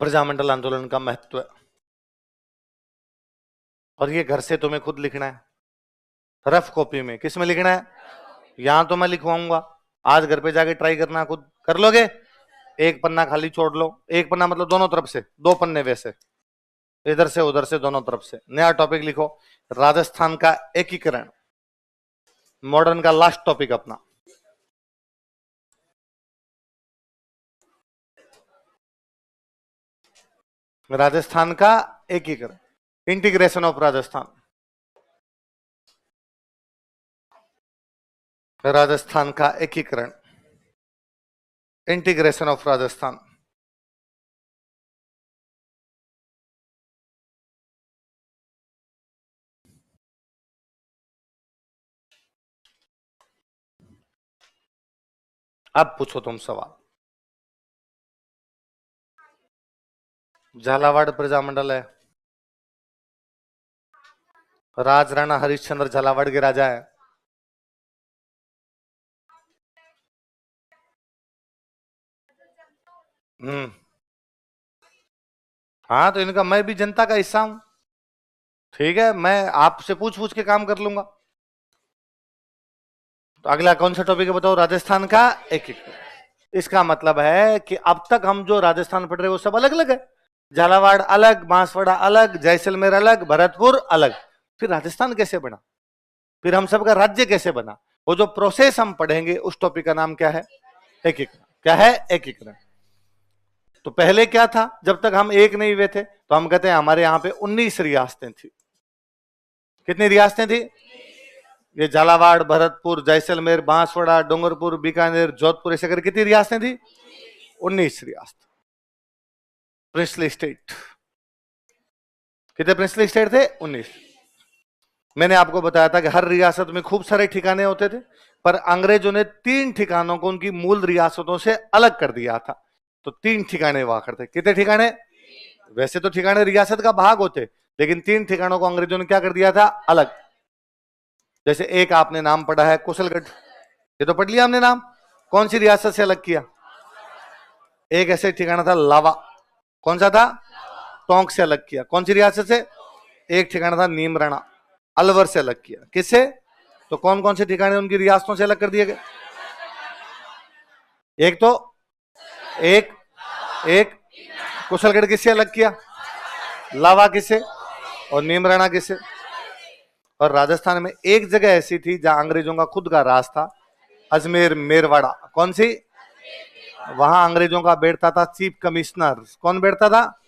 प्रजामंडल आंदोलन का महत्व, और ये घर से तुम्हें खुद लिखना है, रफ कॉपी में। किस में लिखना है? यहां तो मैं लिखवाऊंगा, आज घर पे जाके ट्राई करना, खुद कर लोगे। एक पन्ना खाली छोड़ लो, एक पन्ना मतलब दोनों तरफ से, दो पन्ने वैसे, इधर से उधर से दोनों तरफ से। नया टॉपिक लिखो, राजस्थान का एकीकरण, मॉडर्न का लास्ट टॉपिक अपना। राजस्थान का एकीकरण, इंटीग्रेशन ऑफ राजस्थान। राजस्थान का एकीकरण, इंटीग्रेशन ऑफ राजस्थान। अब पूछो तुम सवाल। झालावाड़ प्रजामंडल है, राजराणा हरिश्चंद्र झालावाड़ के राजा है। हाँ तो इनका मैं भी जनता का हिस्सा हूं, ठीक है, मैं आपसे पूछ पूछ के काम कर लूंगा। तो अगला कौन सा टॉपिक है बताओ? राजस्थान का एकीकरण। इसका मतलब है कि अब तक हम जो राजस्थान पढ़ रहे वो सब अलग अलग है। झालावाड़ अलग, बांसवाड़ा अलग, जैसलमेर अलग, भरतपुर अलग। फिर राजस्थान कैसे बना? फिर हम सबका राज्य कैसे बना? वो जो प्रोसेस हम पढ़ेंगे उस टॉपिक का नाम क्या है? एकीकरण। क्या है? एकीकरण। तो पहले क्या था? जब तक हम एक नहीं हुए थे तो हम कहते हैं हमारे यहां पे 19 रियासतें थी। कितनी रियासतें थी? ये झालावाड़, भरतपुर, जैसलमेर, बांसवाड़ा, डूंगरपुर, बीकानेर, जोधपुर, ऐसे करके कितनी रियासतें थी? 19 रियासत। Princely state. कितने प्रिंसली स्टेट थे? 19। मैंने आपको बताया था कि हर रियासत में खूब सारे ठिकाने होते थे, पर अंग्रेजों ने 3 ठिकानों को उनकी मूल रियासतों से अलग कर दिया था। तो 3 ठिकाने हुआ करते। कितने ठिकाने? वैसे तो ठिकाने रियासत का भाग होते, लेकिन 3 ठिकानों को अंग्रेजों ने क्या कर दिया था? अलग। जैसे एक आपने नाम पढ़ा है कुशलगढ़, ये तो पढ़ लिया हमने नाम। कौन सी रियासत से अलग किया? एक ऐसे ठिकाना था लावा, कौन सा था? टोंक से अलग किया। कौन सी रियासत से? एक ठिकाना था नीमराणा, अलवर से अलग किया। किससे? तो कौन कौन से ठिकाने उनकी रियासतों से अलग कर दिए गए? एक तो एक एक कुशलगढ़ किससे अलग किया? लावा किसे और नीमराणा किसे? और राजस्थान में एक जगह ऐसी थी जहां अंग्रेजों का खुद का राज था, अजमेर मेरवाड़ा। कौन सी? वहां अंग्रेजों का बैठता था चीफ कमिश्नर। कौन बैठता था?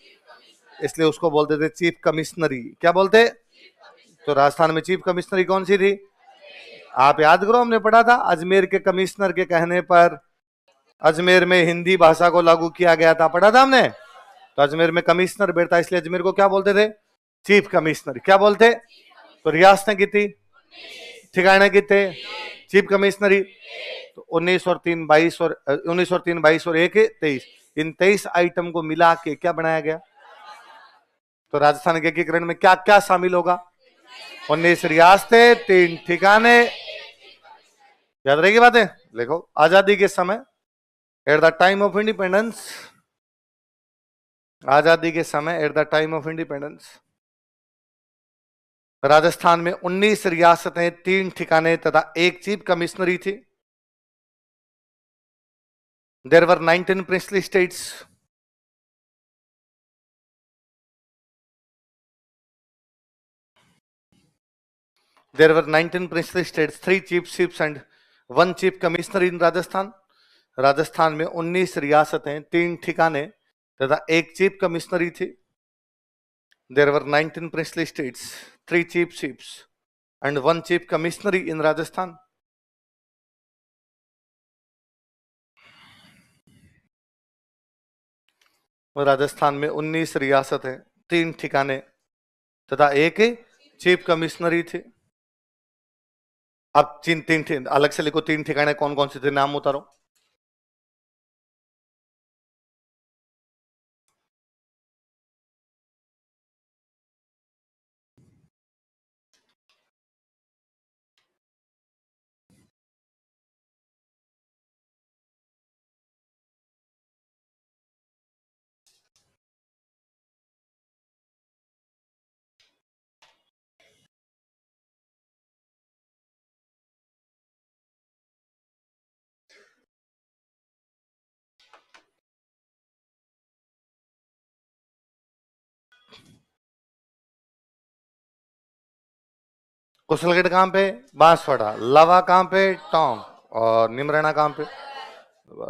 इसलिए उसको बोलते थे चीफ कमिश्नरी। क्या बोलते? तो राजस्थान में चीफ कमिश्नरी कौन सी थी? आप याद करो, हमने पढ़ा था अजमेर के कमिश्नर के कहने पर अजमेर में हिंदी भाषा को लागू किया गया था, पढ़ा था हमने। तो अजमेर में कमिश्नर बैठता, इसलिए अजमेर को क्या बोलते थे? Chief commissioner. क्या बोलते? तो रियासतें कितनी, ठिकाने कितने? चीफ कमिश्नरी। तो 19 और 3 22 और 19 और 3 22 और 1 23, इन 23 आइटम को मिला के क्या बनाया गया? तो राजस्थान के एकीकरण में क्या क्या शामिल होगा? 19 रियासतें, 3 ठिकाने। याद रहेगी बातें? देखो, आजादी के समय, at the time of independence, आजादी के समय at the time of independence Rajasthan में 19 रियासतें, 3 ठिकाने तथा 1 चीफ कमिश्नरी थी। There were 19 princely states. There were 19 princely states, 3 chiefs and 1 chief commissioner in Rajasthan. Rajasthan में 19 रियासतें, 3 ठिकाने तथा 1 चीफ कमिश्नरी थी। There were 19 princely states, 3 chiefs and 1 chief commissionery in Rajasthan. Rajasthan में 19 रियासतें, 3 ठिकाने तथा 1 चीफ कमिश्नरी थी। अब तीन अलग से लिखो, 3 ठिकाने कौन कौन से थे, नाम उतारो। कुशलगढ़ कहां पे? बांसवाड़ा। लावा कहां पे? टोंक। और निमराना कहां पे?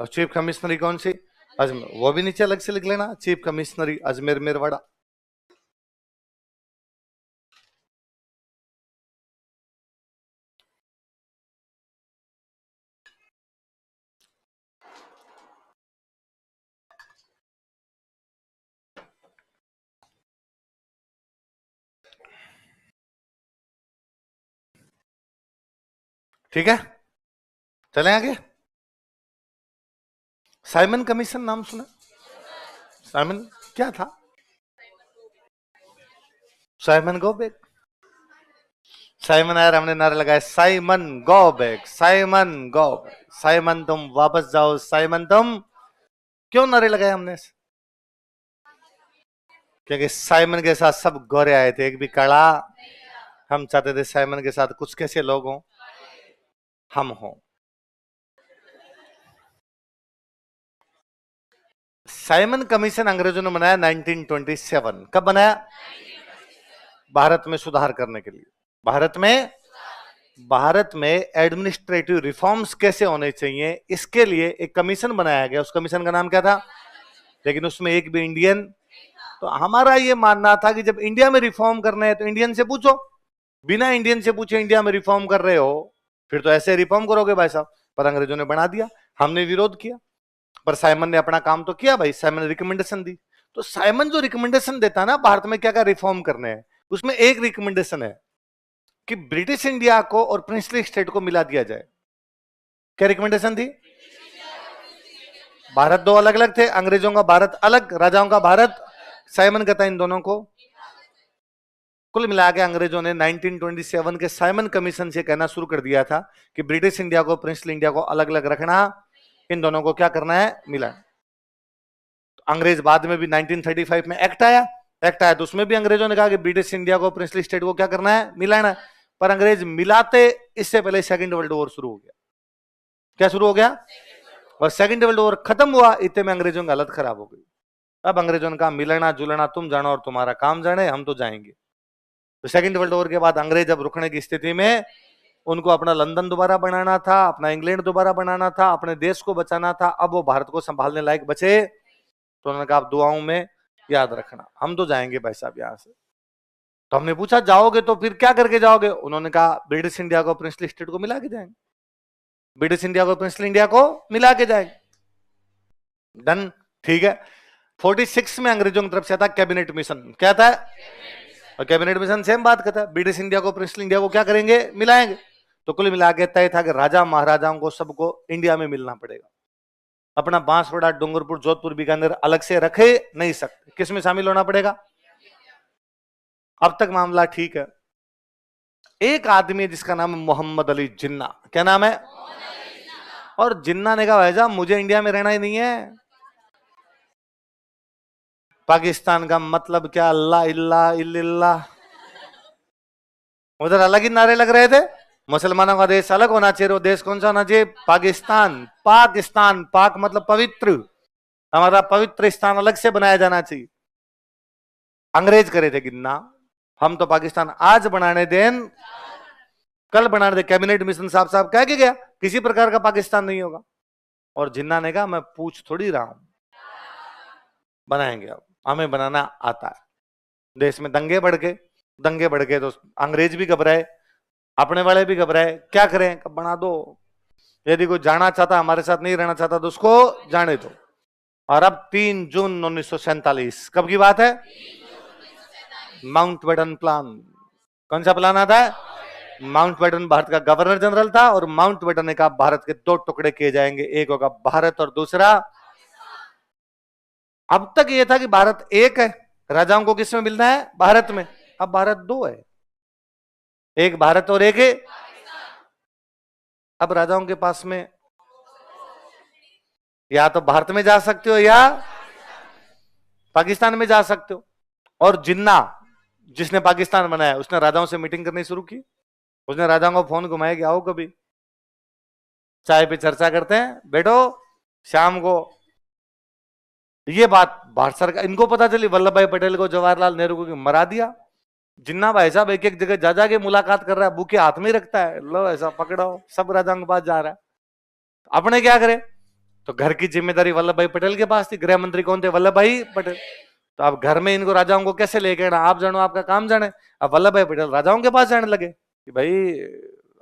चीफ कमिश्नरी कौन सी? अजमेर। वो भी नीचे अलग से लिख लेना, चीफ कमिश्नरी अजमेर मेरवाड़ा। ठीक है, चलें आगे। साइमन कमीशन नाम सुना? साइमन क्या था? Simon go back. साइमन आया, हमने नारे लगाए Simon go back, Simon go back, Simon तुम वापस जाओ, साइमन तुम। क्यों नारे लगाए हमने? क्योंकि साइमन के साथ सब गोरे आए थे, एक भी काला। हम चाहते थे साइमन के साथ कुछ कैसे लोग हों, हम हों। साइमन कमीशन अंग्रेजों ने बनाया 1927। कब बनाया? भारत में सुधार करने के लिए। भारत में एडमिनिस्ट्रेटिव रिफॉर्म्स कैसे होने चाहिए, इसके लिए एक कमीशन बनाया गया। उस कमीशन का नाम क्या था? लेकिन उसमें एक भी इंडियन। तो हमारा ये मानना था कि जब इंडिया में रिफॉर्म करने हैं तो इंडियन से पूछो। बिना इंडियन से पूछे इंडिया में रिफॉर्म कर रहे हो, फिर तो ऐसे रिफॉर्म करोगे भाई साहब। पर अंग्रेजों ने बना दिया, हमने विरोध किया, पर साइमन ने अपना काम तो किया भाई। साइमन ने रिकमेंडेशन दी। तो साइमन जो रिकमेंडेशन देता है ना भारत में क्या क्या रिफॉर्म करने हैं, उसमें एक रिकमेंडेशन है कि ब्रिटिश इंडिया को और प्रिंसली स्टेट को मिला दिया जाए। क्या रिकमेंडेशन थी? भारत दो अलग अलग थे, अंग्रेजों का भारत अलग, राजाओं का भारत। साइमन कहता है इन दोनों को कुल मिला के अंग्रेजों ने 1927 के साइमन कमीशन से कहना शुरू कर दिया था कि ब्रिटिश इंडिया को, प्रिंसली इंडिया को अलग अलग रखना, इन दोनों को क्या करना है? मिला। तो अंग्रेज बाद में भी 1935 में एक्ट आया तो उसमें भी अंग्रेजों ने कहा कि ब्रिटिश इंडिया को, प्रिंसली स्टेट को क्या करना है? मिलाना। पर अंग्रेज मिलाते इससे पहले सेकेंड वर्ल्ड वॉर शुरू हो गया। क्या शुरू हो गया? बस सेकंड वर्ल्ड वॉर खत्म हुआ, इतने में अंग्रेजों की हालत खराब हो गई। अब अंग्रेजों ने कहा मिलना जुलना तुम जानो और तुम्हारा काम जाने, हम तो जाएंगे। तो सेकंड वर्ल्ड वॉर के बाद अंग्रेज अब रुकने की स्थिति में, उनको अपना लंदन दोबारा बनाना था, अपना इंग्लैंड दोबारा बनाना था, अपने देश को बचाना था। अब वो भारत को संभालने लायक बचे, तो उन्होंने कहा आप दुआओं में याद रखना, हम तो जाएंगे भाई साहब यहां से। तो हमने पूछा जाओगे तो फिर क्या करके जाओगे? उन्होंने कहा ब्रिटिश इंडिया को प्रिंसली स्टेट को मिला के जाएंगे, ब्रिटिश इंडिया को प्रिंसली इंडिया को मिला के जाएंगे। डन, ठीक है। 46 में अंग्रेजों की तरफ से आता कैबिनेट मिशन, क्या था? और कैबिनेट मिशन सेम बात कहता है, ब्रिटिश इंडिया को प्रिंसली इंडिया को क्या करेंगे? मिलाएंगे। तो कुल मिला के तय था कि राजा महाराजाओं को सबको इंडिया में मिलना पड़ेगा। अपना बांसवाड़ा, डूंगरपुर, जोधपुर, बीकानेर अलग से रखे नहीं सकते, किस में शामिल होना पड़ेगा? अब तक मामला ठीक है। एक आदमी जिसका नाम है मोहम्मद अली जिन्ना, क्या नाम है? और जिन्ना ने कहा भाई साहब मुझे इंडिया में रहना ही नहीं है। पाकिस्तान का मतलब क्या? अल्लाह इल्ला इल्लल्लाह। उधर अलग ही नारे लग रहे थे, मुसलमानों का देश अलग होना चाहिए। वो देश कौन सा होना चाहिए? पाकिस्तान। पाकिस्तान, पाक मतलब पवित्र, हमारा पवित्र स्थान अलग से बनाया जाना चाहिए। अंग्रेज करे थे गिनना, हम तो पाकिस्तान आज बनाने दें कल बनाने दे। कैबिनेट मिशन साहब साहब कह के गया किसी प्रकार का पाकिस्तान नहीं होगा। और जिन्ना ने कहा मैं पूछ थोड़ी रहा हूं, बनाएंगे, अब हमें बनाना आता है। देश में दंगे बढ़ गए तो अंग्रेज भी घबराए, अपने वाले भी घबराए, क्या करें? कब बना दो। यदि कोई जाना चाहता, हमारे साथ नहीं रहना चाहता तो उसको जाने दो। और अब 3 जून 1947, कब की बात है? Mountbatten plan. कौन सा प्लान आता है? माउंटबेटन भारत का गवर्नर जनरल था, और माउंटबेटन ने कहा भारत के 2 टुकड़े किए जाएंगे, एक होगा भारत और दूसरा। अब तक यह था कि भारत एक है, राजाओं को किस में मिलना है? भारत में। अब भारत 2 है, एक भारत और एक है। अब राजाओं के पास में या तो भारत में जा सकते हो या पाकिस्तान में जा सकते हो। और जिन्ना जिसने पाकिस्तान बनाया उसने राजाओं से मीटिंग करनी शुरू की। उसने राजाओं को फोन घुमाया कि आओ कभी चाय पे चर्चा करते हैं, बैठो शाम को। ये बात भारत सरकार, इनको पता चली वल्लभ भाई पटेल को, जवाहरलाल नेहरू को मरा दिया। जिन्ना भाई साहब एक एक जगह जा जाके मुलाकात कर रहा है, बुके हाथ में रखता है, लो ऐसा पकड़ो, सब राजाओं के पास जा रहा है। अपने क्या करें? तो घर की जिम्मेदारी वल्लभ भाई पटेल के पास थी। गृह मंत्री कौन थे? वल्लभ भाई पटेल। तो अब घर में इनको राजाओं को कैसे लेके आना? आप जानो, आपका काम जाने। अब वल्लभ भाई पटेल राजाओं के पास जाने लगे कि भाई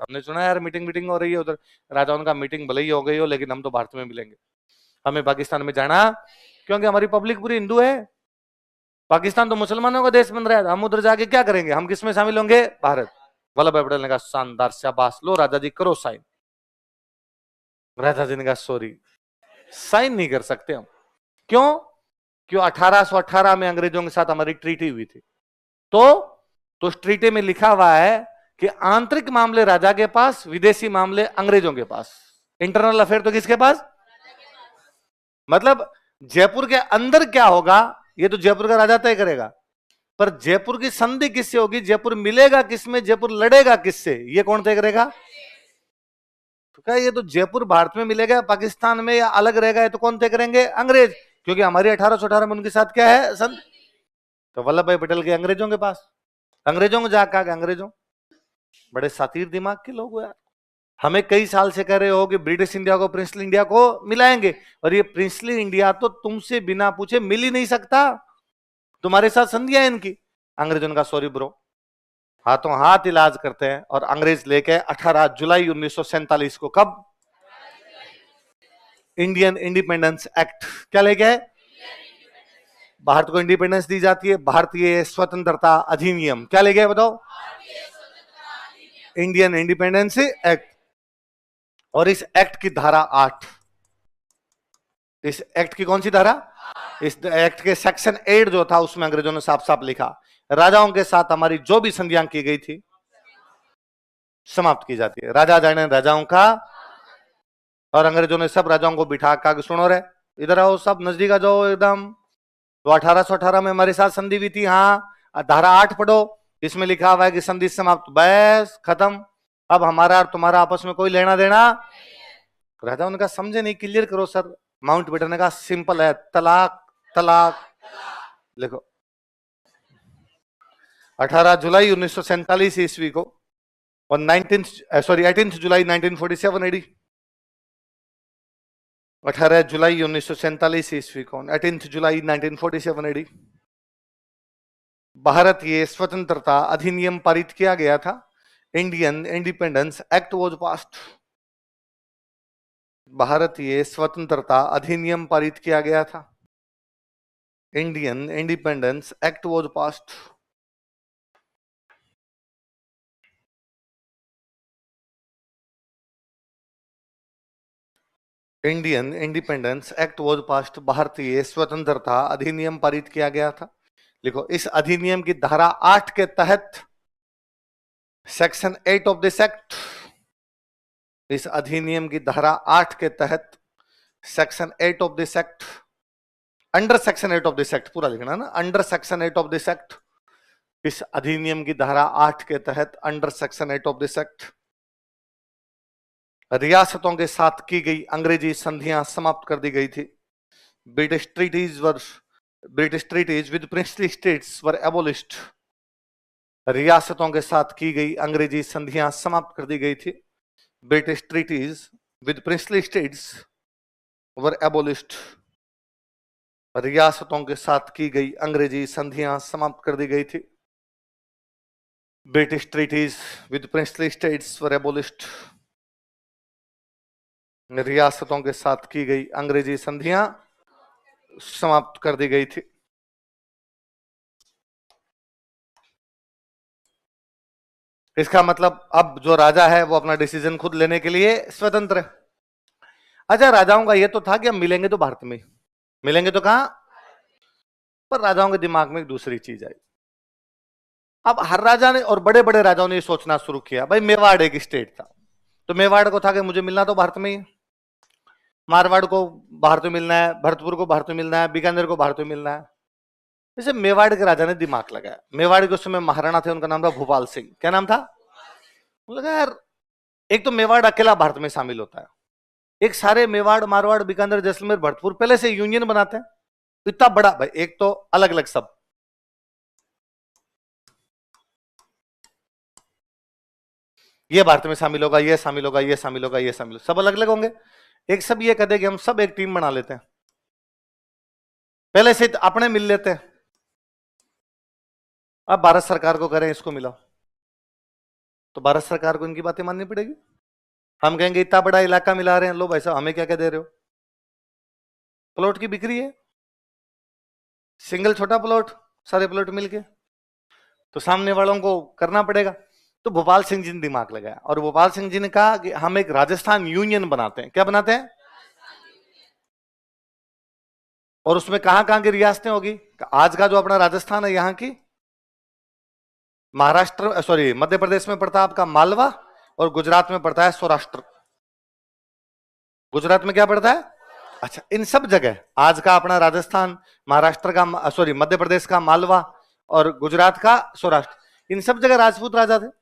हमने सुना यार मीटिंग हो रही है उधर। राजाओं का मीटिंग भले ही हो गई हो, लेकिन हम तो भारत में मिलेंगे, हमें पाकिस्तान में जाना क्योंकि हमारी पब्लिक पूरी हिंदू है। पाकिस्तान तो मुसलमानों का देश बन रहा है, हम उधर जाके क्या करेंगे? हम किसमें शामिल होंगे? भारत। वल्लभ भाई पटेल ने कहा शानदार, शाबाश, लो राजा जी करो साइन। राजा जी ने कहा सॉरी, साइन नहीं कर सकते हम। क्यों? क्यों? 1818 में अंग्रेजों के साथ हमारी ट्रीटी हुई थी। तो उस ट्रीटी में लिखा हुआ है कि आंतरिक मामले राजा के पास, विदेशी मामले अंग्रेजों के पास। इंटरनल अफेयर तो किसके पास? मतलब जयपुर के अंदर क्या होगा ये तो जयपुर का राजा तय करेगा, पर जयपुर की संधि किससे होगी, जयपुर मिलेगा किसमें, जयपुर लड़ेगा किससे, ये कौन तय करेगा? तो क्या ये तो जयपुर भारत में मिलेगा, पाकिस्तान में, या अलग रहेगा, ये तो कौन तय करेंगे? अंग्रेज। क्योंकि हमारी 1818 में उनके साथ क्या है? संधि। तो वल्लभ भाई पटेल के अंग्रेजों के पास, अंग्रेजों को जाकर कहा, अंग्रेजों बड़े सातीर दिमाग के लोग हो यार, हमें कई साल से कह रहे हो कि ब्रिटिश इंडिया को प्रिंसली इंडिया को मिलाएंगे, और ये प्रिंसली इंडिया तो तुमसे बिना पूछे मिल ही नहीं सकता, तुम्हारे साथ संधियां इनकी। अंग्रेजों का सॉरी ब्रो, हाथों हाथ इलाज करते हैं। और अंग्रेज लेके 18 जुलाई 1947 को, कब? Indian independence act. क्या लेके है? भारत को इंडिपेंडेंस दी जाती है, भारतीय स्वतंत्रता अधिनियम। क्या लेके है बताओ? Indian independence act. और इस एक्ट की धारा 8, इस एक्ट की कौन सी धारा? इस एक्ट के सेक्शन 8 जो था उसमें अंग्रेजों ने साफ साफ लिखा, राजाओं के साथ हमारी जो भी संधियां की गई थी समाप्त की जाती है। राजा जाने राजाओं का। और अंग्रेजों ने सब राजाओं को बिठा कर, सुनो रे इधर आओ, सब नजदीक आ जाओ एकदम। तो 1818 में हमारे साथ संधि भी थी, हाँ, धारा 8 पढ़ो, इसमें लिखा हुआ है कि संधि समाप्त, बस खत्म, अब हमारा और तुम्हारा आपस में कोई लेना देना। राजाओं ने कहा समझे नहीं, क्लियर करो सर। माउंटबेटन ने कहा सिंपल है, तलाक तलाक। लिखो 18 जुलाई 1947 ईस्वी को और 18 जुलाई 1947 एडी। 18 जुलाई 1947 ईस्वी को 18 जुलाई 1947 एडी भारतीय स्वतंत्रता अधिनियम पारित किया गया था। Indian independence act was passed. भारतीय स्वतंत्रता अधिनियम पारित किया गया था। Indian independence act was passed. Indian independence act was passed. भारतीय स्वतंत्रता अधिनियम पारित किया गया था। लिखो इस अधिनियम की धारा 8 के तहत सेक्शन 8 ऑफ दिस एक्ट, इस अधिनियम की धारा 8 के तहत section 8 of this act, under section 8 of this act पूरा लिखना ना, under section 8 of this act, इस अधिनियम की धारा 8 के तहत under section 8 of this act रियासतों के साथ की गई अंग्रेजी संधियां समाप्त कर दी गई थी। British treaties with princely states were abolished. रियासतों के साथ की गई अंग्रेजी संधियां समाप्त कर दी गई थी। British treaties with princely states were abolished. रियासतों के साथ की गई अंग्रेजी संधियां समाप्त कर दी गई थी। British treaties with princely states were abolished. रियासतों के साथ की गई अंग्रेजी संधियां समाप्त कर दी गई थी। इसका मतलब अब जो राजा है वो अपना डिसीजन खुद लेने के लिए स्वतंत्र है। अच्छा, राजाओं का ये तो था कि हम मिलेंगे तो भारत में, मिलेंगे तो कहां, पर राजाओं के दिमाग में एक दूसरी चीज आई। अब हर राजा ने और बड़े बड़े राजाओं ने ये सोचना शुरू किया, भाई मेवाड़ एक स्टेट था, तो मेवाड़ को था कि मुझे मिलना तो भारत में ही, मारवाड़ को भारत में मिलना है, भरतपुर को भारत में मिलना है, बीकानेर को भारत में मिलना है। जैसे मेवाड़ के राजा ने दिमाग लगाया। मेवाड़ के उस समय महाराणा थे, उनका नाम था भूपाल सिंह। क्या नाम था? लगा यार एक तो मेवाड़ अकेला भारत में शामिल होता है, एक सारे मेवाड़ मारवाड़ बीकानेर जैसलमेर भरतपुर पहले से यूनियन बनाते हैं, इतना बड़ा भाई, एक तो अलग अलग सब, ये भारत में शामिल होगा, ये शामिल होगा, ये शामिल होगा, ये शामिल होगा, सब अलग अलग होंगे। एक सब ये कहते कि हम सब एक टीम बना लेते हैं, पहले से अपने मिल लेते हैं। अब भारत सरकार को करें इसको मिलाओ, तो भारत सरकार को इनकी बातें माननी पड़ेगी। हम कहेंगे इतना बड़ा इलाका मिला रहे हैं, लो भाई साहब हमें क्या क्या दे रहे हो, प्लॉट की बिक्री है, सिंगल छोटा प्लॉट, सारे प्लॉट मिलके, तो सामने वालों को करना पड़ेगा। तो भोपाल सिंह जी ने दिमाग लगाया और भोपाल सिंह जी ने कहा कि हम एक राजस्थान यूनियन बनाते हैं। क्या बनाते हैं? और उसमें कहां की रियासतें होगी? आज का जो अपना राजस्थान है, यहां की महाराष्ट्र, सॉरी मध्य प्रदेश में पड़ता है आपका मालवा, और गुजरात में पड़ता है सौराष्ट्र। गुजरात में क्या पड़ता है? अच्छा, इन सब जगह आज का अपना राजस्थान, महाराष्ट्र का, सॉरी मध्य प्रदेश का मालवा और गुजरात का सौराष्ट्र, इन सब जगह राजपूत राजा थे।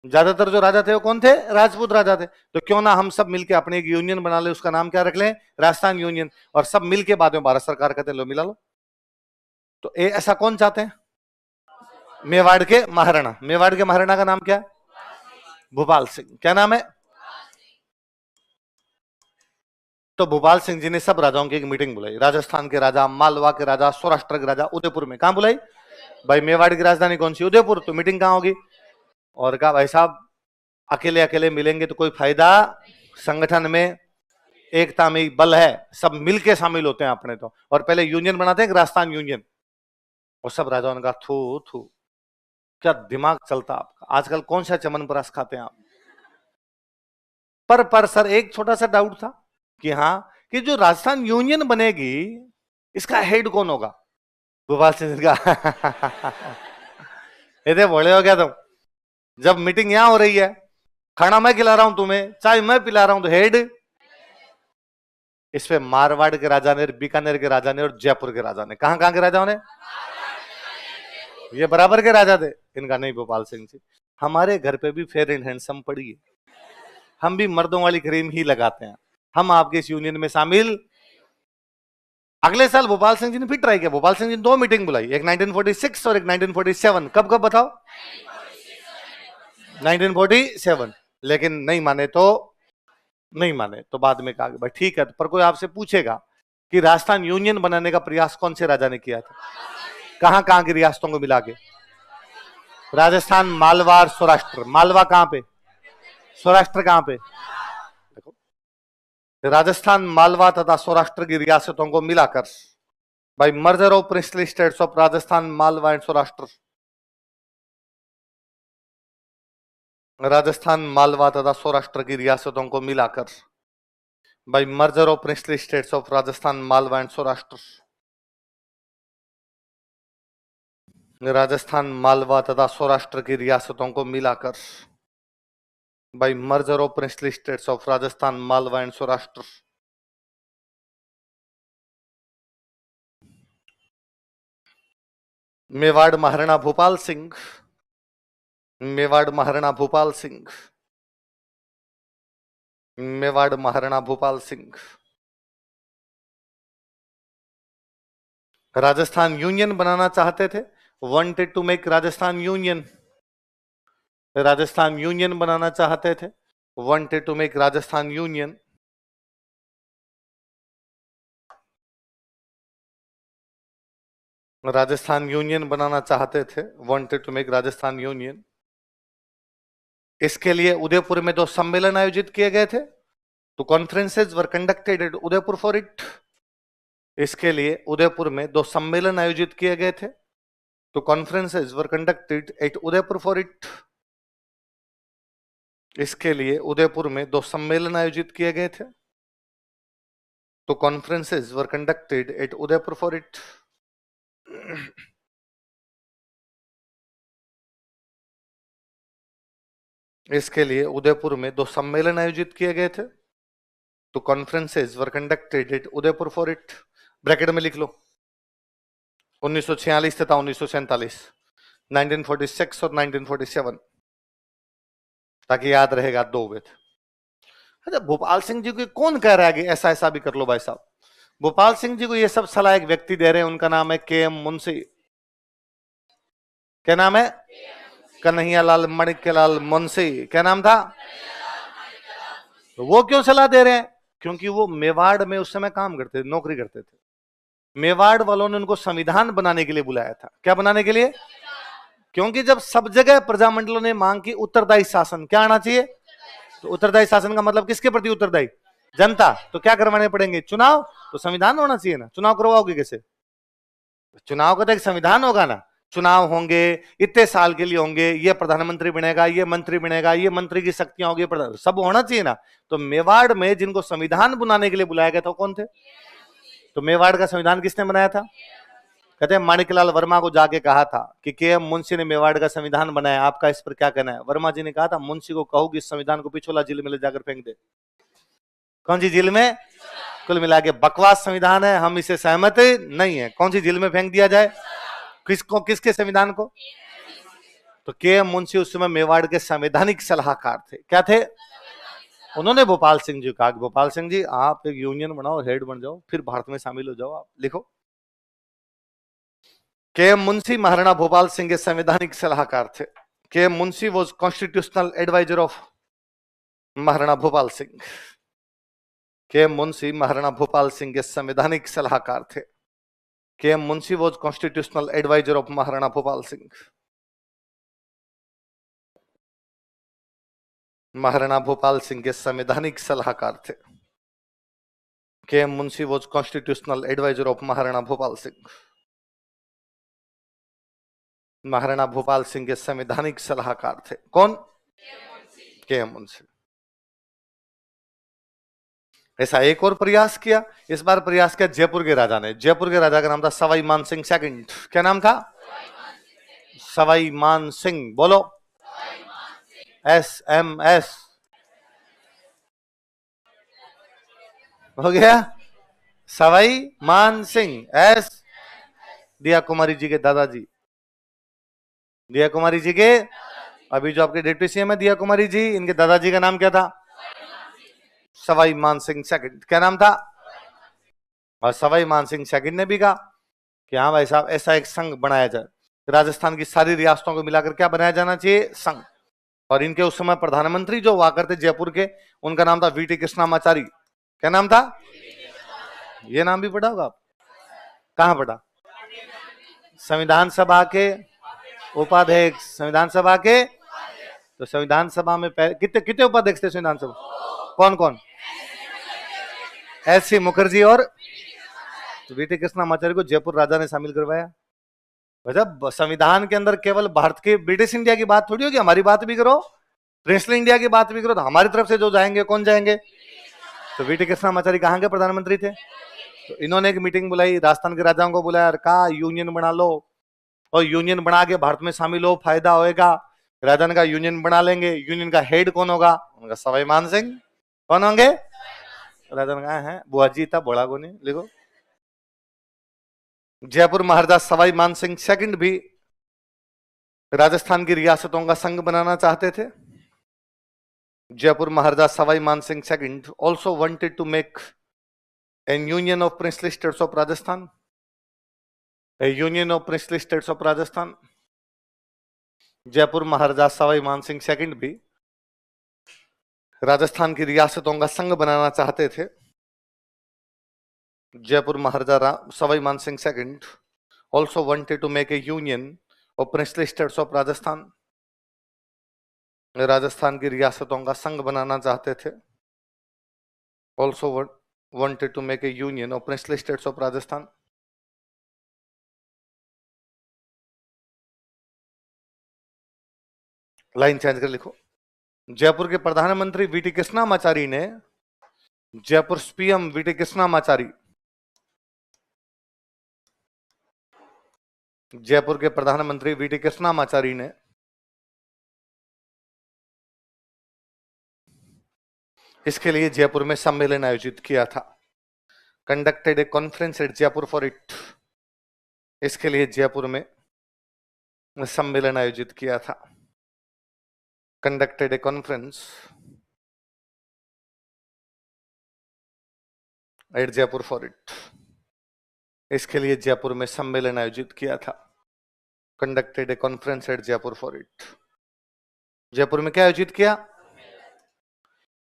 ज्यादातर जो राजा थे वो कौन थे? राजपूत राजा थे। तो क्यों ना हम सब मिलके अपने एक यूनियन बना ले, उसका नाम क्या रख लें? राजस्थान यूनियन। और सब मिलके बाद में भारत सरकार कहते लो मिला लो। तो ऐसा कौन चाहते हैं? मेवाड़ के महाराणा। मेवाड़ के महाराणा का नाम क्या है? भूपाल सिंह। क्या नाम है? तो भूपाल सिंह जी ने सब राजाओं की एक मीटिंग बुलाई, राजस्थान के राजा, मालवा के राजा, सौराष्ट्र के राजा, उदयपुर में। कहां बुलाई भाई? मेवाड़ की राजधानी कौन सी? उदयपुर। तो मीटिंग कहां होगी? और कहा भाई साहब अकेले अकेले मिलेंगे तो कोई फायदा, संगठन में एकता में बल है, सब मिलके शामिल होते हैं अपने तो, और पहले यूनियन बनाते हैं, राजस्थान यूनियन। और सब राजाओं ने कहा थू थू, क्या दिमाग चलता आपका, आजकल कौन सा चमनप्राश खाते हैं आप। पर सर एक छोटा सा डाउट था कि हाँ, कि जो राजस्थान यूनियन बनेगी इसका हेड कौन होगा? भोपाल सिंह का ये बोले हो गया तुम, जब मीटिंग यहां हो रही है, खाना मैं खिला रहा हूं तुम्हें, चाय मैं पिला रहा हूं, तो हेड इस पे मारवाड़ के राजा ने, बीकानेर के राजा ने और जयपुर के राजा ने, कहां के राजाओं ने, ये बराबर के राजा थे। इनका नहीं, भोपाल सिंह जी हमारे घर पे भी फेयर एंड हैंडसम पड़ी है, हम भी मर्दों वाली क्रीम ही लगाते हैं, हम आपके इस यूनियन में शामिल। अगले साल भोपाल सिंह जी ने फिर ट्राई किया, भोपाल सिंह जी ने 2 मीटिंग बुलाई, एक 1946 और एक 1947। कब कब बताओ? 1947। लेकिन नहीं माने तो नहीं माने, तो बाद में कहा भाई ठीक है, पर कोई आपसे पूछेगा कि राजस्थान यूनियन बनाने का प्रयास कौन से राजा ने किया था, कहां कहां की रियासतों को मिला के? राजस्थान, मालवा और सौराष्ट्र। मालवा कहां पे, सौराष्ट्र कहां पे? देखो, राजस्थान, मालवा तथा सौराष्ट्र की रियासतों को मिलाकर by merger of princely states of Rajasthan, Malwa and Saurashtra. Rajasthan, Malwa तथा सौराष्ट्र की रियासतों को मिलाकर by merger of princely states of Rajasthan, Malwa and Saurashtra. Rajasthan, Malwa तथा सौराष्ट्र की रियासतों को मिलाकर by merger of princely states of Rajasthan, Malwa and Saurashtra. Mewar Maharana Bhopal Singh, Mewar Maharana Bhopal Singh, Mewar Maharana Bhopal Singh Rajasthan union बनाना चाहते थे, wanted to make Rajasthan union. Rajasthan union बनाना चाहते थे, wanted to make Rajasthan union. Rajasthan union बनाना चाहते थे, wanted to make Rajasthan union. इसके लिए उदयपुर में 2 सम्मेलन आयोजित किए गए थे, तो conferences were conducted at Udaipur for it. इसके लिए उदयपुर में 2 सम्मेलन आयोजित किए गए थे, तो conferences were conducted at Udaipur for it. इसके लिए उदयपुर में 2 सम्मेलन आयोजित किए गए थे, तो conferences were conducted at Udaipur for it. इसके लिए उदयपुर में 2 सम्मेलन आयोजित किए गए थे, तो conferences were conducted at Udaipur for it. Bracket में लिख लो 1946 तथा 1947, 1946 और 1947, ताकि याद रहेगा 2 वेद। अच्छा, भोपाल सिंह जी को कौन कह रहा है कि ऐसा ऐसा भी कर लो? भाई साहब, भोपाल सिंह जी को ये सब सलाह एक व्यक्ति दे रहे हैं, उनका नाम है के एम मुंशी। क्या नाम है? कन्हैयालाल माणिक्यलाल मुंशी। क्या नाम था? तो वो क्यों सलाह दे रहे हैं? क्योंकि वो मेवाड़ में उस समय काम करते थे, नौकरी करते थे। मेवाड़ वालों ने उनको संविधान बनाने के लिए बुलाया था। क्या बनाने के लिए? क्योंकि जब सब जगह प्रजामंडलों ने मांग की उत्तरदायी शासन, क्या आना चाहिए? तो उत्तरदायी शासन का मतलब किसके प्रति उत्तरदायी? जनता। तो क्या करवाने पड़ेंगे? चुनाव। तो संविधान होना चाहिए ना, चुनाव करवाओगे कैसे? चुनाव का तो एक संविधान होगा ना। चुनाव होंगे, इतने साल के लिए होंगे, ये प्रधानमंत्री बनेगा, ये मंत्री बनेगा, ये मंत्री की शक्तियां होगी, सब होना चाहिए ना। तो मेवाड़ में जिनको संविधान बनाने के लिए बुलाया गया था कौन थे? तो मेवाड़ का संविधान किसने बनाया था? कहते हैं माणिकलाल वर्मा को जाके कहा था कि के एम मुंशी ने मेवाड़ का संविधान बनाया, आपका इस पर क्या कहना है? वर्मा जी ने कहा था मुंशी को कहो कि इस संविधान को पिछोला जेल में ले जाकर फेंक दे। कौन सी जेल में? कुल मिला के बकवास संविधान है, हम इसे सहमत नहीं है। कौन सी जेल में फेंक दिया जाए? किसको? किसके संविधान को? तो के एम मुंशी उस समय मेवाड़ के संवैधानिक सलाहकार थे। क्या थे? उन्होंने भोपाल सिंह जी कहा कि भोपाल सिंह जी, आप एक यूनियन बनाओ, हेड बन जाओ, फिर भारत में शामिल हो जाओ। आप लिखो, के एम मुंशी महाराणा भोपाल सिंह के संवैधानिक सलाहकार थे। K M Munshi was constitutional adviser of Maharana Bhopal Singh. K M Munshi Maharana Bhopal Singh के संवैधानिक सलाहकार थे। K M Munshi was constitutional adviser of Maharana Bhopal Singh. Maharana Bhopal Singh के संवैधानिक सलाहकार थे। K M Munshi was constitutional adviser of Maharana Bhopal Singh. Maharana Bhopal Singh के संवैधानिक सलाहकार थे कौन? के एम मुंशी। ऐसा एक और प्रयास किया, इस बार प्रयास किया जयपुर के राजा ने। जयपुर के राजा का नाम था सवाई मान सिंह सेकंड। क्या नाम था? सवाई मान सिंह। बोलो, SMS हो गया। सवाई मान सिंह। एस दिया कुमारी जी के दादाजी। दिया कुमारी जी के, अभी जो आपके डिप्टी सीएम है दिया कुमारी जी, इनके दादाजी का नाम क्या था? सवाई मानसिंह सेकंड। क्या नाम था? और सवाई मानसिंह सेकंड ने भी कहा कि हाँ भाई साहब, ऐसा एक संघ बनाया जाए, राजस्थान की सारी रियासतों को मिलाकर क्या बनाया जाना चाहिए? संघ। और इनके उस समय प्रधानमंत्री जो हुआ करते जयपुर के, उनका नाम था वीटी कृष्णामाचारी। क्या नाम था? ये नाम भी पढ़ा होगा आप? कहां पढ़ा? संविधान सभा के उपाध्यक्ष। संविधान सभा के, तो संविधान सभा में कितने कितने उपाध्यक्ष थे संविधान सभा? कौन कौन? एस सी मुखर्जी और वीटी कृष्णामाचारी को जयपुर राजा ने शामिल करवाया। मतलब संविधान के अंदर केवल भारत के, ब्रिटिश इंडिया की बात थोड़ी होगी, हमारी बात भी करो, प्रिंसली इंडिया की बात भी करो, तो हमारी तरफ से जो जाएंगे कौन जाएंगे? तो वीटी कृष्णामाचारी कहां के प्रधानमंत्री थे? तो इन्होंने एक मीटिंग बुलाई, राजस्थान के राजाओं को बुलाया, कहा यूनियन बना लो, और यूनियन बना के भारत में शामिल हो, फायदा होएगा। राजा ने कहा यूनियन बना लेंगे। यूनियन का हेड कौन होगा? उनका सवाई मान सिंह। कौन होंगे? राजा ने कहा है बुआ जी था बड़ा को नहीं। लिखो, जयपुर महाराजा सवाई मान सिंह सेकंड भी राजस्थान की रियासतों का संघ बनाना चाहते थे। Jaipur Maharaja Sawai Man Singh second also wanted to make an union of princely states of Rajasthan, a union of princely states of Rajasthan. Jaipur Maharaja Sawai Man Singh second भी राजस्थान की रियासतों का संघ बनाना चाहते थे। Jaipur Maharaja Sawai Man Singh second also wanted to make a union of princely states of Rajasthan, Rajasthan की रियासतों का संघ बनाना चाहते थे। Also wanted to make a union of princely states of Rajasthan. Line change कर लिखो। जयपुर के प्रधानमंत्री वीटी कृष्णामाचारी ने, जयपुर पीएम वीटी कृष्णामाचारी, जयपुर के प्रधानमंत्री वीटी कृष्णामाचारी ने इसके लिए जयपुर में सम्मेलन आयोजित किया था। Conducted a conference at Jaipur for it. इसके लिए जयपुर में सम्मेलन आयोजित किया था। Conducted a conference at Jaipur for it. इसके लिए जयपुर में सम्मेलन आयोजित किया था। Conducted a conference at Jaipur for it. Jaipur में क्या आयोजित किया?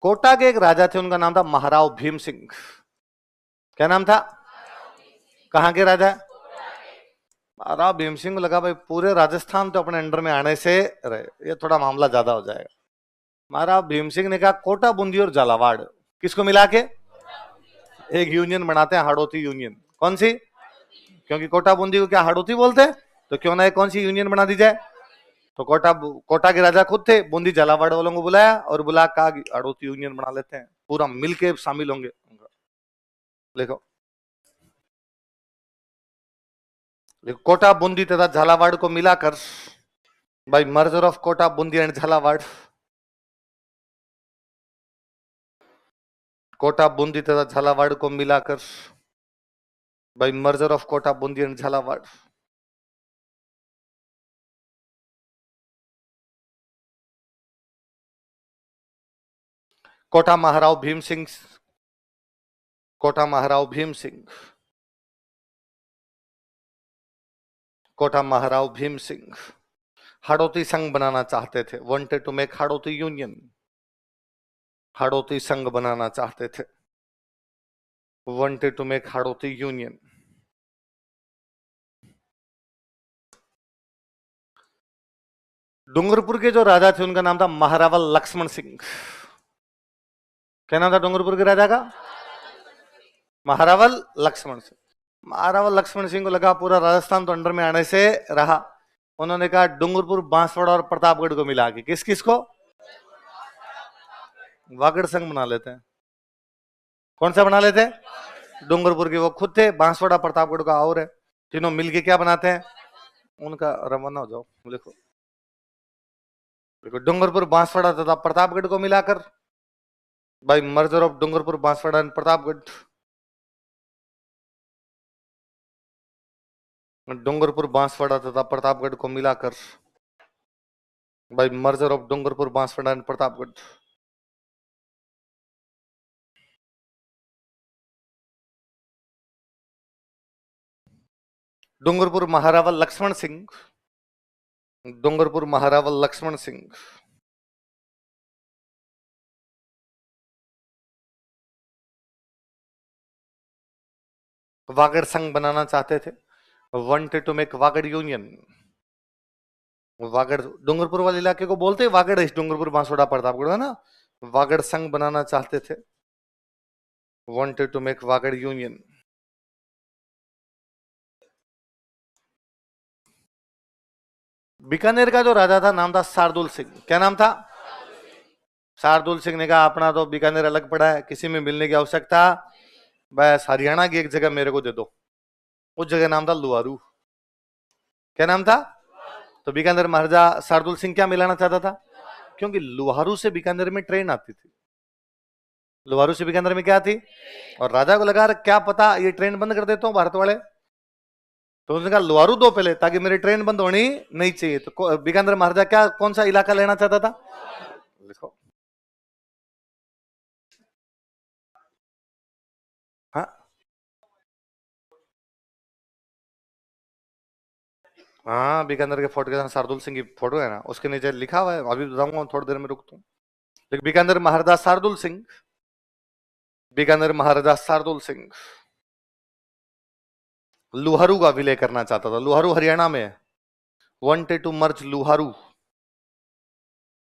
कोटा के एक राजा थे, उनका नाम था महाराव भीम सिंह। क्या नाम था? कहां के राजा? महाराव भीम सिंह को लगा भाई पूरे राजस्थान तो अपने अंडर में आने से रहे, ये थोड़ा मामला ज्यादा हो जाएगा। महाराव भीम सिंह ने कहा कोटा, बूंदी और झालावाड़ किसको मिला के एक यूनियन बनाते हैं, हाड़ौती यूनियन। कौन सी? क्योंकि कोटा बूंदी को क्या हाड़ौती बोलते हैं, तो क्यों ना कौन सी यूनियन बना दी जाए। तो कोटा के राजा खुद थे, बूंदी झालावाड़ वालों को बुलाया और बुला कहा हाड़ौती यूनियन बना लेते हैं, पूरा मिलके शामिल होंगे। देखो कोटा बूंदी तथा झालावाड़ को मिलाकर, by merger of Kota Bundi and Jhalawar, Kota Bundi तथा झालावाड़ को मिलाकर, by merger of Kota Bundi and Jhalawar, Kota Maharao Bhim Singh, Kota Maharao Bhim Singh, Kota Maharao Bhim Singh Hadoti संघ बनाना चाहते थे। Wanted to make Hadoti union, Hadoti संघ बनाना चाहते थे। Wanted to make Hadoti union. Dungarpur के जो राजा थे उनका नाम था महारावल लक्ष्मण सिंह। क्या नाम था डूंगरपुर के राजा का? महारावल लक्ष्मण सिंह। महारावल लक्ष्मण सिंह को लगा पूरा राजस्थान तो अंडर में आने से रहा, उन्होंने कहा डूंगरपुर, बांसवाड़ा और प्रतापगढ़ को मिला के किस किस को वागड़ संघ बना लेते हैं। कौन सा बना लेते हैं? डूंगरपुर के वो खुद थे, बांसवाड़ा प्रतापगढ़ का और है, तीनों मिलके क्या बनाते हैं? उनका रवाना हो जाओ। लिखो देखो, डूंगरपुर, बांसवाड़ा तथा प्रतापगढ़ को मिलाकर, by merger of Dungarpur, Banswara and Pratapgarh, Dungarpur, Banswara तथा प्रतापगढ़ को मिलाकर, by merger of Dungarpur, Banswara and Pratapgarh, Dungarpur Maharawal Lakshman Singh, Dungarpur Maharawal Lakshman Singh. Vagad संघ बनाना चाहते थे, wanted to make Vagad union. Vagad Dungarpur वाले इलाके को बोलते वागड़, इस डूंगरपुर बांसवाड़ा प्रतापगढ़ है ना। वागड़ संघ बनाना चाहते थे, wanted to make Vagad union. Bikaner का जो राजा था नाम था शार्दुल सिंह। क्या नाम था? शार्दुल सिंह ने कहा अपना तो बीकानेर अलग पड़ा है, किसी में मिलने की आवश्यकता, बस हरियाणा की एक जगह मेरे को दे दो। उस जगह नाम था लुहारू। क्या नाम था? तो बीकानेर महाराजा शार्दुल सिंह क्या मिलाना चाहता था? क्योंकि लुहारू से बीकानेर में ट्रेन आती थी। लुहारू से बीकानेर में क्या थी? और राजा को लगा क्या पता ये ट्रेन बंद कर देता हूं भारत वाले, तो उसने कहा लुहारू दो पहले, ताकि मेरी ट्रेन बंद होनी नहीं चाहिए। तो बीकानेर महाराजा क्या कौन सा इलाका लेना चाहता था? लिखो। हाँ हाँ, बीकानेर के फोर्ट के साथ शार्दुल सिंह की फोटो है ना, उसके नीचे लिखा हुआ है, अभी बताऊंगा, थोड़ी देर में रुकता हूँ। लेकिन बीकानेर महाराजा शार्दुल सिंह, बीकानेर महाराजा शार्दुल सिंह लुहारू का विलय करना चाहता था। लुहारू हरियाणा में है। Wanted to merge Loharu,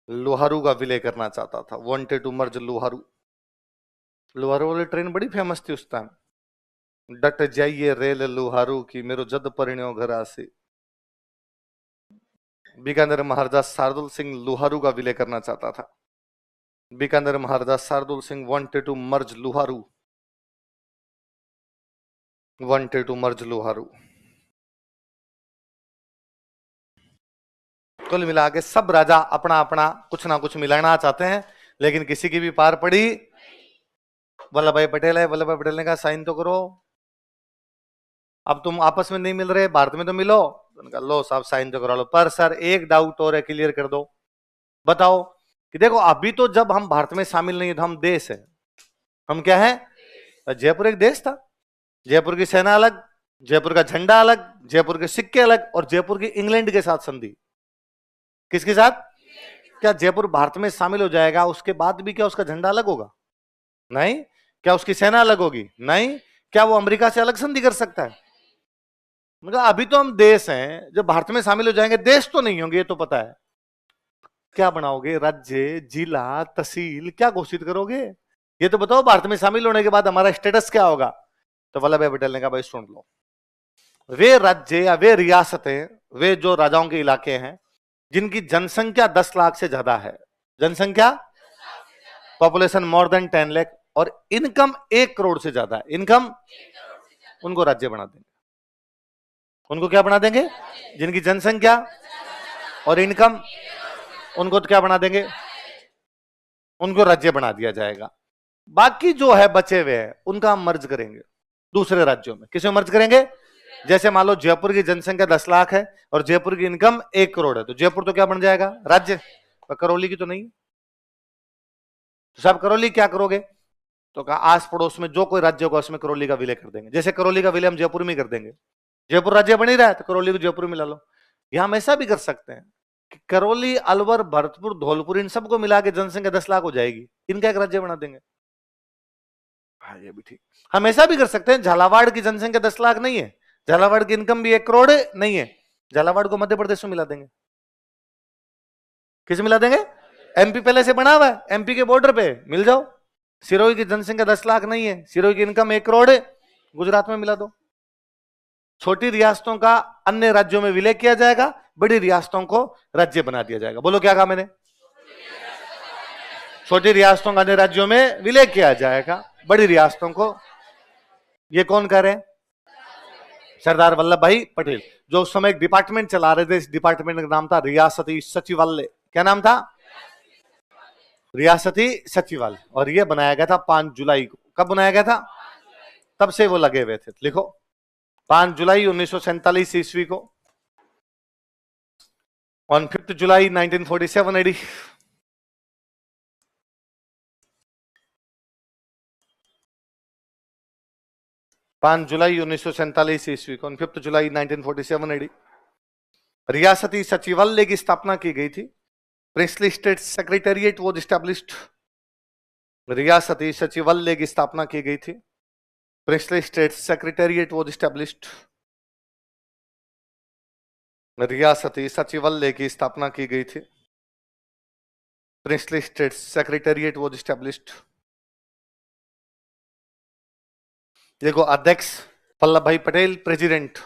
Loharu का विलय करना चाहता था। Wanted to merge Loharu. Loharu वाली ट्रेन बड़ी फेमस थी उस टाइम। डट जाइए रेल लुहारू की, मेरो जद परिण्यो घर आसी। बीकानेर महाराजा शार्दुल सिंह लुहारू का विलय करना चाहता था। Bikaner Maharaja Shardul Singh wanted to merge Loharu, wanted to merge Loharu. कुल मिला के सब राजा अपना अपना कुछ ना कुछ मिलाना चाहते हैं, लेकिन किसी की भी पार पड़ी। वल्लभ भाई पटेल है, वल्लभ भाई पटेल ने कहा साइन तो करो, अब तुम आपस में नहीं मिल रहे, भारत में तो मिलो। तो लो साहब साइन तो करा लो। पर सर एक डाउट और है, क्लियर कर दो, बताओ कि देखो अभी तो जब हम भारत में शामिल नहीं है तो हम देश है। हम क्या है? जयपुर एक देश था, जयपुर की सेना अलग, जयपुर का झंडा अलग, जयपुर के सिक्के अलग, और जयपुर की इंग्लैंड के साथ संधि। किसके साथ? क्या जयपुर भारत में शामिल हो जाएगा उसके बाद भी क्या उसका झंडा अलग होगा? नहीं। क्या उसकी सेना अलग होगी? नहीं। क्या वो अमेरिका से अलग संधि कर सकता है? मतलब अभी तो हम देश हैं, जब भारत में शामिल हो जाएंगे देश तो नहीं होंगे, ये तो पता है। क्या बनाओगे? राज्य, जिला, तहसील क्या घोषित करोगे? ये तो बताओ, भारत में शामिल होने के बाद हमारा स्टेटस क्या होगा? तो वल्लभ भाई पटेल ने कहा भाई सुन लो, वे राज्य या वे रियासतें, वे जो राजाओं के इलाके हैं जिनकी जनसंख्या 10 लाख से ज्यादा है, जनसंख्या पॉपुलेशन मोर देन 10 लाख, और इनकम 1 करोड़ से ज्यादा है, इनकम, उनको राज्य बना देंगे। उनको क्या बना देंगे? जिनकी जनसंख्या और इनकम, उनको तो क्या बना देंगे? उनको राज्य बना दिया जाएगा। बाकी जो है बचे हुए हैं उनका हम मर्ज करेंगे दूसरे राज्यों में। किसे मर्ज करेंगे? जैसे मान लो जयपुर की जनसंख्या 10 लाख है और जयपुर की इनकम 1 करोड़ है, तो जयपुर तो क्या बन जाएगा? राज्य। पर करौली की तो नहीं। तो साहब करौली क्या करोगे? तो कहा आस पड़ोस में जो कोई राज्य होगा उसमें करौली का विलय कर देंगे। जैसे करौली का विलय हम जयपुर में कर देंगे, जयपुर राज्य बन ही रहा है तो करौली को जयपुर में ला लो। यहां हम ऐसा भी कर सकते हैं कि करौली, अलवर, भरतपुर, धौलपुर इन सबको मिला के जनसंख्या 10 लाख हो जाएगी, इनका एक राज्य बना देंगे। हाँ ये भी ठीक। हम ऐसा भी कर सकते हैं, झालावाड़ की जनसंख्या 10 लाख नहीं है, झालावाड़ की इनकम भी 1 करोड़ नहीं है, झालावाड़ को मध्य प्रदेश में मिला देंगे। किसे मिला देंगे? एमपी पहले से बना हुआ है, एमपी के बॉर्डर पे मिल जाओ। सिरोही की जनसंख्या 10 लाख नहीं है, सिरोही की इनकम 1 करोड़ है, गुजरात में मिला दो। छोटी रियासतों का अन्य राज्यों में विलय किया जाएगा, बड़ी रियासतों को राज्य बना दिया जाएगा। बोलो क्या कहा मैंने? छोटी रियासतों का अन्य राज्यों में विलय किया जाएगा, बड़ी रियासतों को। ये कौन कह रहे हैं? सरदार वल्लभ भाई पटेल, जो उस समय एक डिपार्टमेंट चला रहे थे। इस डिपार्टमेंट का नाम था रियासती सचिवालय। क्या नाम था? रियासती सचिवालय। और यह बनाया गया था 5 जुलाई को। कब बनाया गया था? तब से वो लगे हुए थे। लिखो 5 जुलाई 1947 ईस्वी को, ऑन 5 जुलाई 1947 एडी। 5 जुलाई 1947 ईस्वी को 5 जुलाई 1947 एडी रियासती सचिवालय की स्थापना की गई थी। Princely state secretariat was established. रियासती सचिवालय की स्थापना की गई थी। Princely state secretariat was established. रियासती सचिवालय की स्थापना की गई थी। Princely state secretariat was established. देखो अध्यक्ष वल्लभ भाई पटेल, प्रेसिडेंट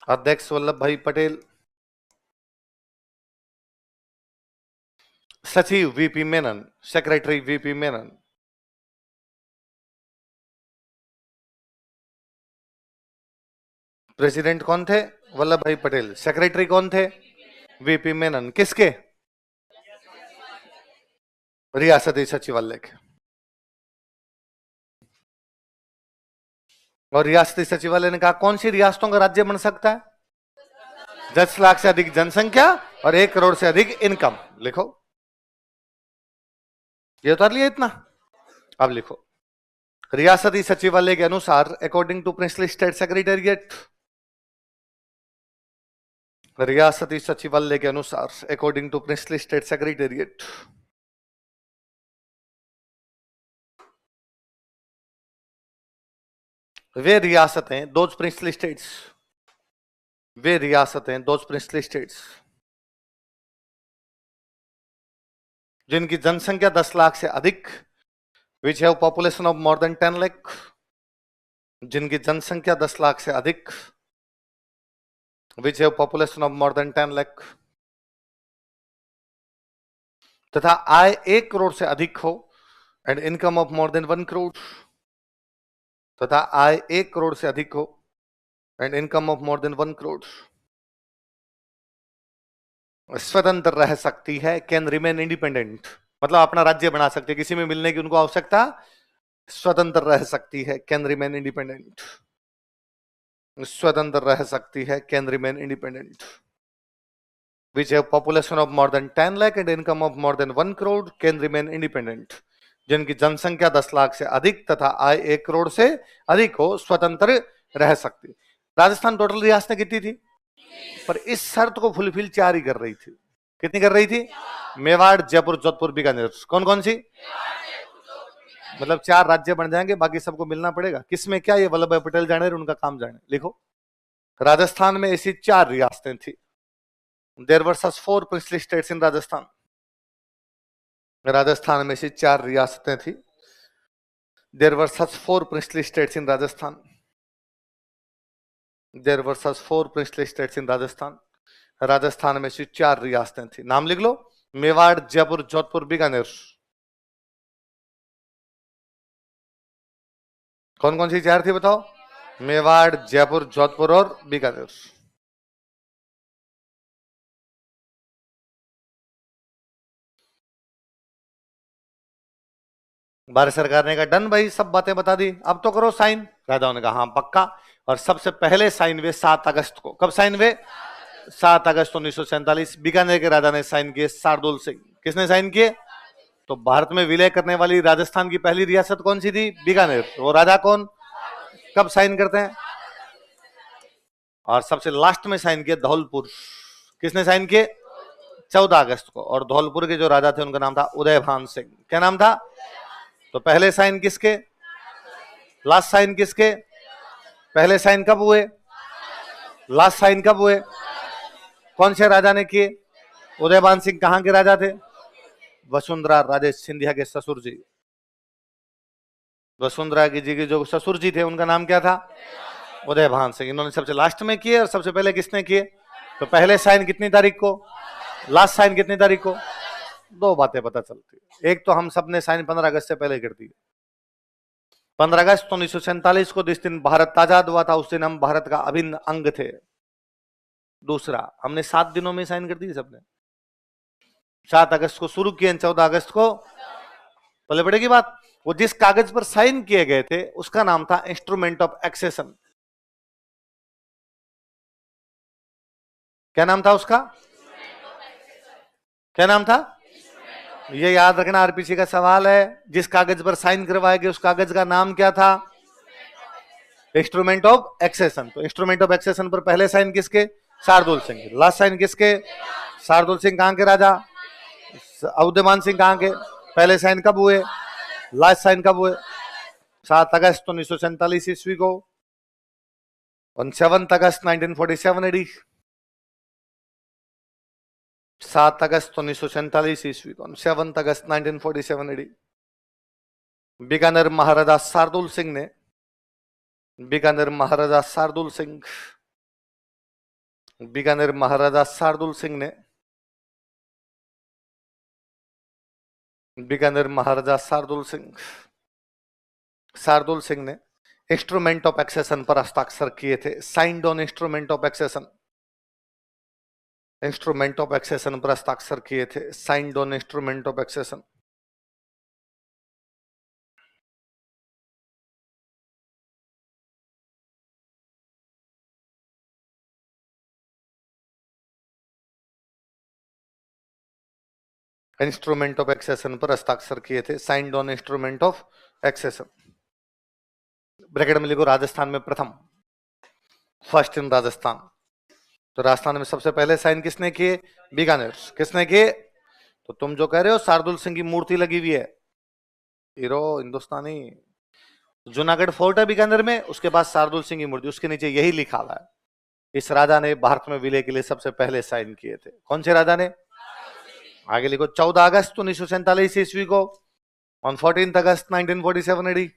अध्यक्ष वल्लभ भाई पटेल, सचिव VP Menon, secretary VP Menon. President कौन थे? वल्लभ भाई पटेल। सेक्रेटरी कौन थे? वीपी मेनन। किसके? रियासती सचिवालय के। और रियासती सचिवालय ने कहा कौन सी रियासतों का राज्य बन सकता है? 10 लाख से अधिक जनसंख्या और 1 करोड़ से अधिक इनकम। लिखो, ये उतार लिया इतना। अब लिखो, रियासती सचिवालय के अनुसार according to princely state secretariat, रियासती सचिवालय के अनुसार according to princely state secretariat, वे रियासतें दोज प्रिंसली स्टेट्स, वे रियासतें दोज प्रिंसली स्टेट्स जिनकी जनसंख्या 10 लाख से अधिक, which have population of more than 10 lakh, जिनकी जनसंख्या 10 लाख से अधिक, which have population of more than 10 lakh, तथा आय 1 करोड़ से अधिक हो and income of more than 1 crore, तथा आय 1 करोड़ से अधिक हो and income of more than 1 crore, स्वतंत्र रह सकती है, कैन रिमेन इंडिपेंडेंट, मतलब अपना राज्य बना सकती है, किसी में मिलने की उनको आवश्यकता, स्वतंत्र रह सकती है, कैन रिमेन इंडिपेंडेंट, स्वतंत्र रह सकती है, can remain independent, which have population of more than 10 lakh and income of more than 1 crore, can remain independent, जिनकी जनसंख्या 10 लाख से अधिक तथा आय 1 करोड़ से अधिक हो, स्वतंत्र रह सकती। राजस्थान टोटल रियासतें कितनी थी? पर इस शर्त को फुलफिल 4 ही कर रही थी। कितनी कर रही थी? मेवाड़, जयपुर, जोधपुर, बीकानेर। कौन कौन सी? मतलब 4 राज्य बन जाएंगे, बाकी सबको मिलना पड़ेगा। किसमें क्या, ये वल्लभ भाई पटेल जाने, उनका काम जाने। लिखो, राजस्थान में ऐसी 4 रियासतें थी। There were such 4 princely states in Rajasthan. Rajasthan में ऐसी 4 रियासतें थी। There were such 4 princely states in Rajasthan. There were such 4 princely states in Rajasthan. Rajasthan में ऐसी 4 रियासतें थी। नाम लिख लो, मेवाड़, जयपुर, जोधपुर, बीकानेर। कौन कौन सी 4 थी बताओ? मेवाड़, जयपुर, जोधपुर और बीकानेर। भारत सरकार ने कहा डन भाई, सब बातें बता दी, अब तो करो साइन। राजाओं ने कहा हाँ पक्का। और सबसे पहले साइन हुए 7 अगस्त को। कब साइन हुए? 7 अगस्त 1947। बीकानेर के राजा ने साइन किए, शार्दुल सिंह। किसने साइन किए? तो भारत में विलय करने वाली राजस्थान की पहली रियासत कौन सी थी? बीकानेर। वो राजा कौन? कब साइन करते हैं? और सबसे लास्ट में साइन किया धौलपुर। किसने साइन किए? 14 अगस्त को। और धौलपुर के जो राजा थे उनका नाम था उदयभान सिंह। क्या नाम था? तो पहले साइन किसके? लास्ट साइन किसके? पहले साइन कब हुए? लास्ट साइन कब हुए? कौन से राजा ने किए? उदयभान सिंह। कहां के राजा थे? वसुंधरा राजे सिंधिया के ससुर जी। वसुंधरा जी के जो ससुर जी थे उनका नाम क्या था? उदयभान सिंह। इन्होंने सबसे लास्ट में किए और सबसे पहले किसने किए? तो पहले साइन कितनी तारीख को? लास्ट साइन कितनी तारीख को? 2 बातें पता चलती है। एक तो हम सब ने साइन 15 अगस्त से पहले कर दी। 15 अगस्त 1947 को जिस दिन भारत आजाद हुआ था, उस दिन हम भारत का अभिन्न अंग थे। दूसरा, हमने 7 दिनों में साइन कर दी सबने। 7 अगस्त को शुरू किए, 14 अगस्त को पहले पड़ेगी बात। वो जिस कागज पर साइन किए गए थे उसका नाम था इंस्ट्रूमेंट ऑफ एक्सेशन। क्या नाम था उसका? क्या नाम था? ये याद रखना आरपीसी का सवाल है। जिस कागज पर साइन करवाएंगे उस कागज का नाम क्या था? Instrument of accession. तो इंस्ट्रूमेंट ऑफ एक्सेशन पर पहले साइन किसके? शार्दुल सिंह के। लास्ट साइन किसके? शार्दुल सिंह कहां के राजा? उदयमान सिंह कहां के? पहले साइन कब हुए? लास्ट साइन कब हुए? 7 अगस्त 1947 ईस्वी को, on 7th August 1947 AD। 7 अगस्त 1947 ईस्वी को, 7 अगस्त 1947 AD, बीकानेर महाराजा शार्दुल सिंह ने, बीकानेर महाराजा शार्दुल सिंह, बीकानेर महाराजा शार्दुल सिंह ने, बीकानेर महाराजा शार्दुल सिंह, शार्दुल सिंह ने इंस्ट्रूमेंट ऑफ एक्सेशन पर हस्ताक्षर किए थे। Signed on instrument of accession, instrument of accession पर हस्ताक्षर किए थे। Signed on instrument of accession. Instrument of accession पर हस्ताक्षर किए थे। Signed on instrument of accession. Bracket में लिखो राजस्थान में प्रथम, फर्स्ट इन राजस्थान। तो राजस्थान में सबसे पहले साइन किसने किए? बीकानेर। किसने किए? तो तुम जो कह रहे हो शार्दुल सिंह की मूर्ति लगी हुई है, हीरो हिंदुस्तानी, जूनागढ़ फोर्ट है बीकानेर में, उसके बाद शार्दुल सिंह की मूर्ति, उसके नीचे यही लिखा हुआ है, इस राजा ने भारत में विलय के लिए सबसे पहले साइन किए थे। कौन से राजा ने? आगे लिखो 14 अगस्त 1947 ईस्वी को, ऑन 14 अगस्त 1947 एडी।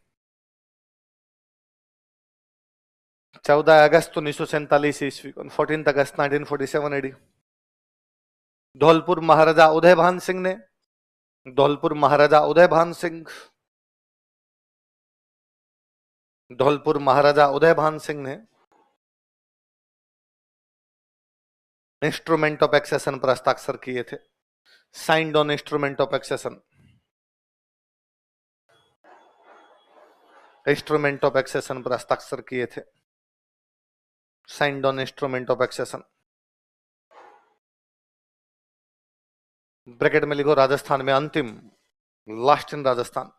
14 अगस्त 1947 ईस्वी को, 14 अगस्त 1947 एडी, धौलपुर महाराजा उदयभान सिंह ने, धौलपुर महाराजा उदयभान सिंह, धौलपुर महाराजा उदयभान सिंह ने इंस्ट्रूमेंट ऑफ एक्सेशन पर हस्ताक्षर किए थे। Signed on instrument of accession, instrument of accession पर हस्ताक्षर किए थे। Signed on instrument of accession. Bracket में लिखो राजस्थान में अंतिम, लास्ट इन राजस्थान।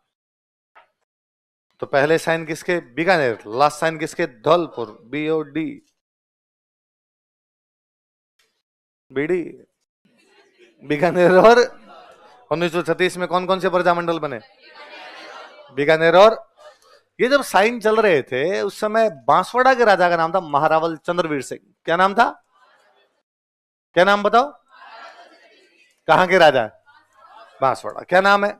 तो पहले साइन किसके? बीकानेर। लास्ट साइन किसके? Dholpur, BOD, B D, Bikaner. और 1936 में कौन कौन से प्रजामंडल बने? बीकानेर। और ये जब साइन चल रहे थे उस समय बांसवाड़ा के राजा का नाम था महारावल चंद्रवीर सिंह। क्या नाम था? क्या नाम बताओ? कहां के राजा? बांसवाड़ा। क्या नाम है?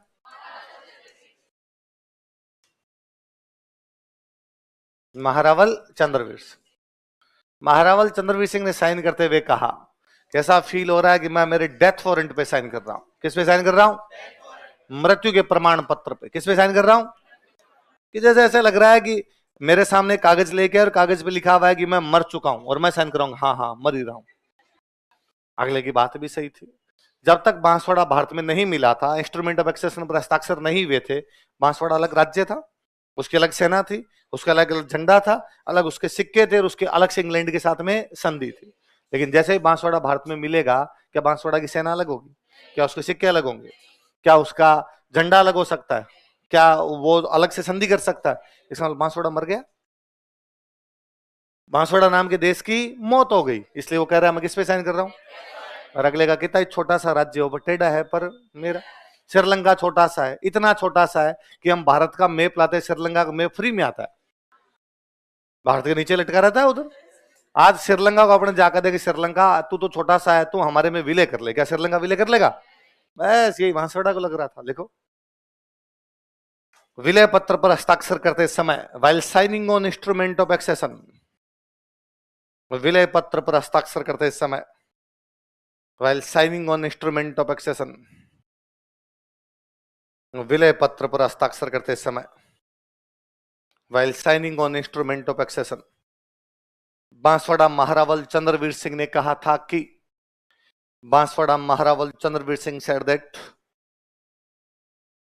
महारावल चंद्रवीर सिंह। महारावल चंद्रवीर सिंह ने साइन करते हुए कहा, कैसा फील हो रहा है कि मैं मेरे डेथ वारंट पे साइन कर रहा हूं। किस पे साइन कर रहा हूं? मृत्यु के प्रमाण पत्र पे। किस पे साइन कर रहा हूं? कि जैसे ऐसे लग रहा है कि मेरे सामने कागज लेके और कागज पे लिखा हुआ है कि मैं मर चुका हूं और मैं साइन कराऊंगा, हाँ हाँ मर ही रहा हूं। अगले की बात भी सही थी। जब तक बांसवाड़ा भारत में नहीं मिला था, इंस्ट्रूमेंट ऑफ एक्सेशन पर हस्ताक्षर नहीं हुए थे, बांसवाड़ा अलग राज्य था, उसकी अलग सेना थी, उसका अलग अलग झंडा था, अलग उसके सिक्के थे और उसके अलग से इंग्लैंड के साथ में संधि थी। लेकिन जैसे ही बांसवाड़ा भारत में मिलेगा, क्या बांसवाड़ा की सेना अलग होगी? क्या उसके सिक्के अलग होंगे? क्या उसका झंडा अलग हो सकता है? क्या वो अलग से संधि कर सकता है? इसका मतलब बांसवाड़ा मर गया, बांसवाड़ा नाम के देश की मौत हो गई। इसलिए वो कह रहा है मैं किस पे साइन कर रहा हूं? और अगले का कितना छोटा सा राज्य हो, बट टेढ़ा है पर मेरा। श्रीलंका छोटा सा है, इतना छोटा सा है कि हम भारत का मैप लाते हैं, श्रीलंका का मैप फ्री में आता है, भारत के नीचे लटका रहता है उधर। आज श्रीलंका को अपने जाकर देखे, श्रीलंका तू तो छोटा सा है, तू हमारे में विलय कर ले। क्या श्रीलंका विलय कर लेगा? बस यही बांसवाड़ा को लग रहा था। देखो, विलय पत्र पर हस्ताक्षर करते समय, while signing on instrument of accession, विलय पत्र पर हस्ताक्षर करते समय, while signing on instrument of accession, विलय पत्र पर हस्ताक्षर करते समय, while signing on instrument of accession, Banswara Maharawal Chandraveer Singh ने कहा था कि, बांसवाड़ा महारावल चंद्रवीर सिंह सेड दैट,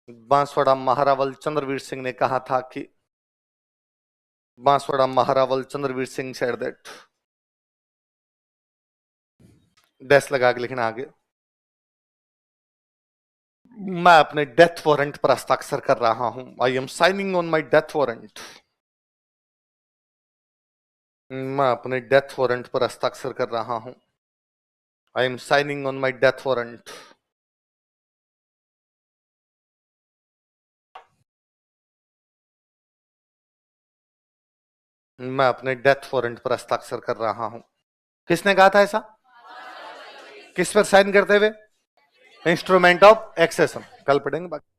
बांसवाड़ा महारावल चंद्रवीर सिंह ने कहा था कि, Banswara Maharawal Chandraveer Singh said that, dash लगा के लिखना आगे, मैं अपने डेथ वारंट पर हस्ताक्षर कर रहा हूं। I am signing on my death warrant. मैं अपने डेथ वारंट पर हस्ताक्षर कर रहा हूं। I am signing on my death warrant. मैं अपने डेथ वारंट पर हस्ताक्षर कर रहा हूं। किसने कहा था ऐसा? किस पर साइन करते हुए? Instrument of accession. कल पढ़ेंगे बाकी।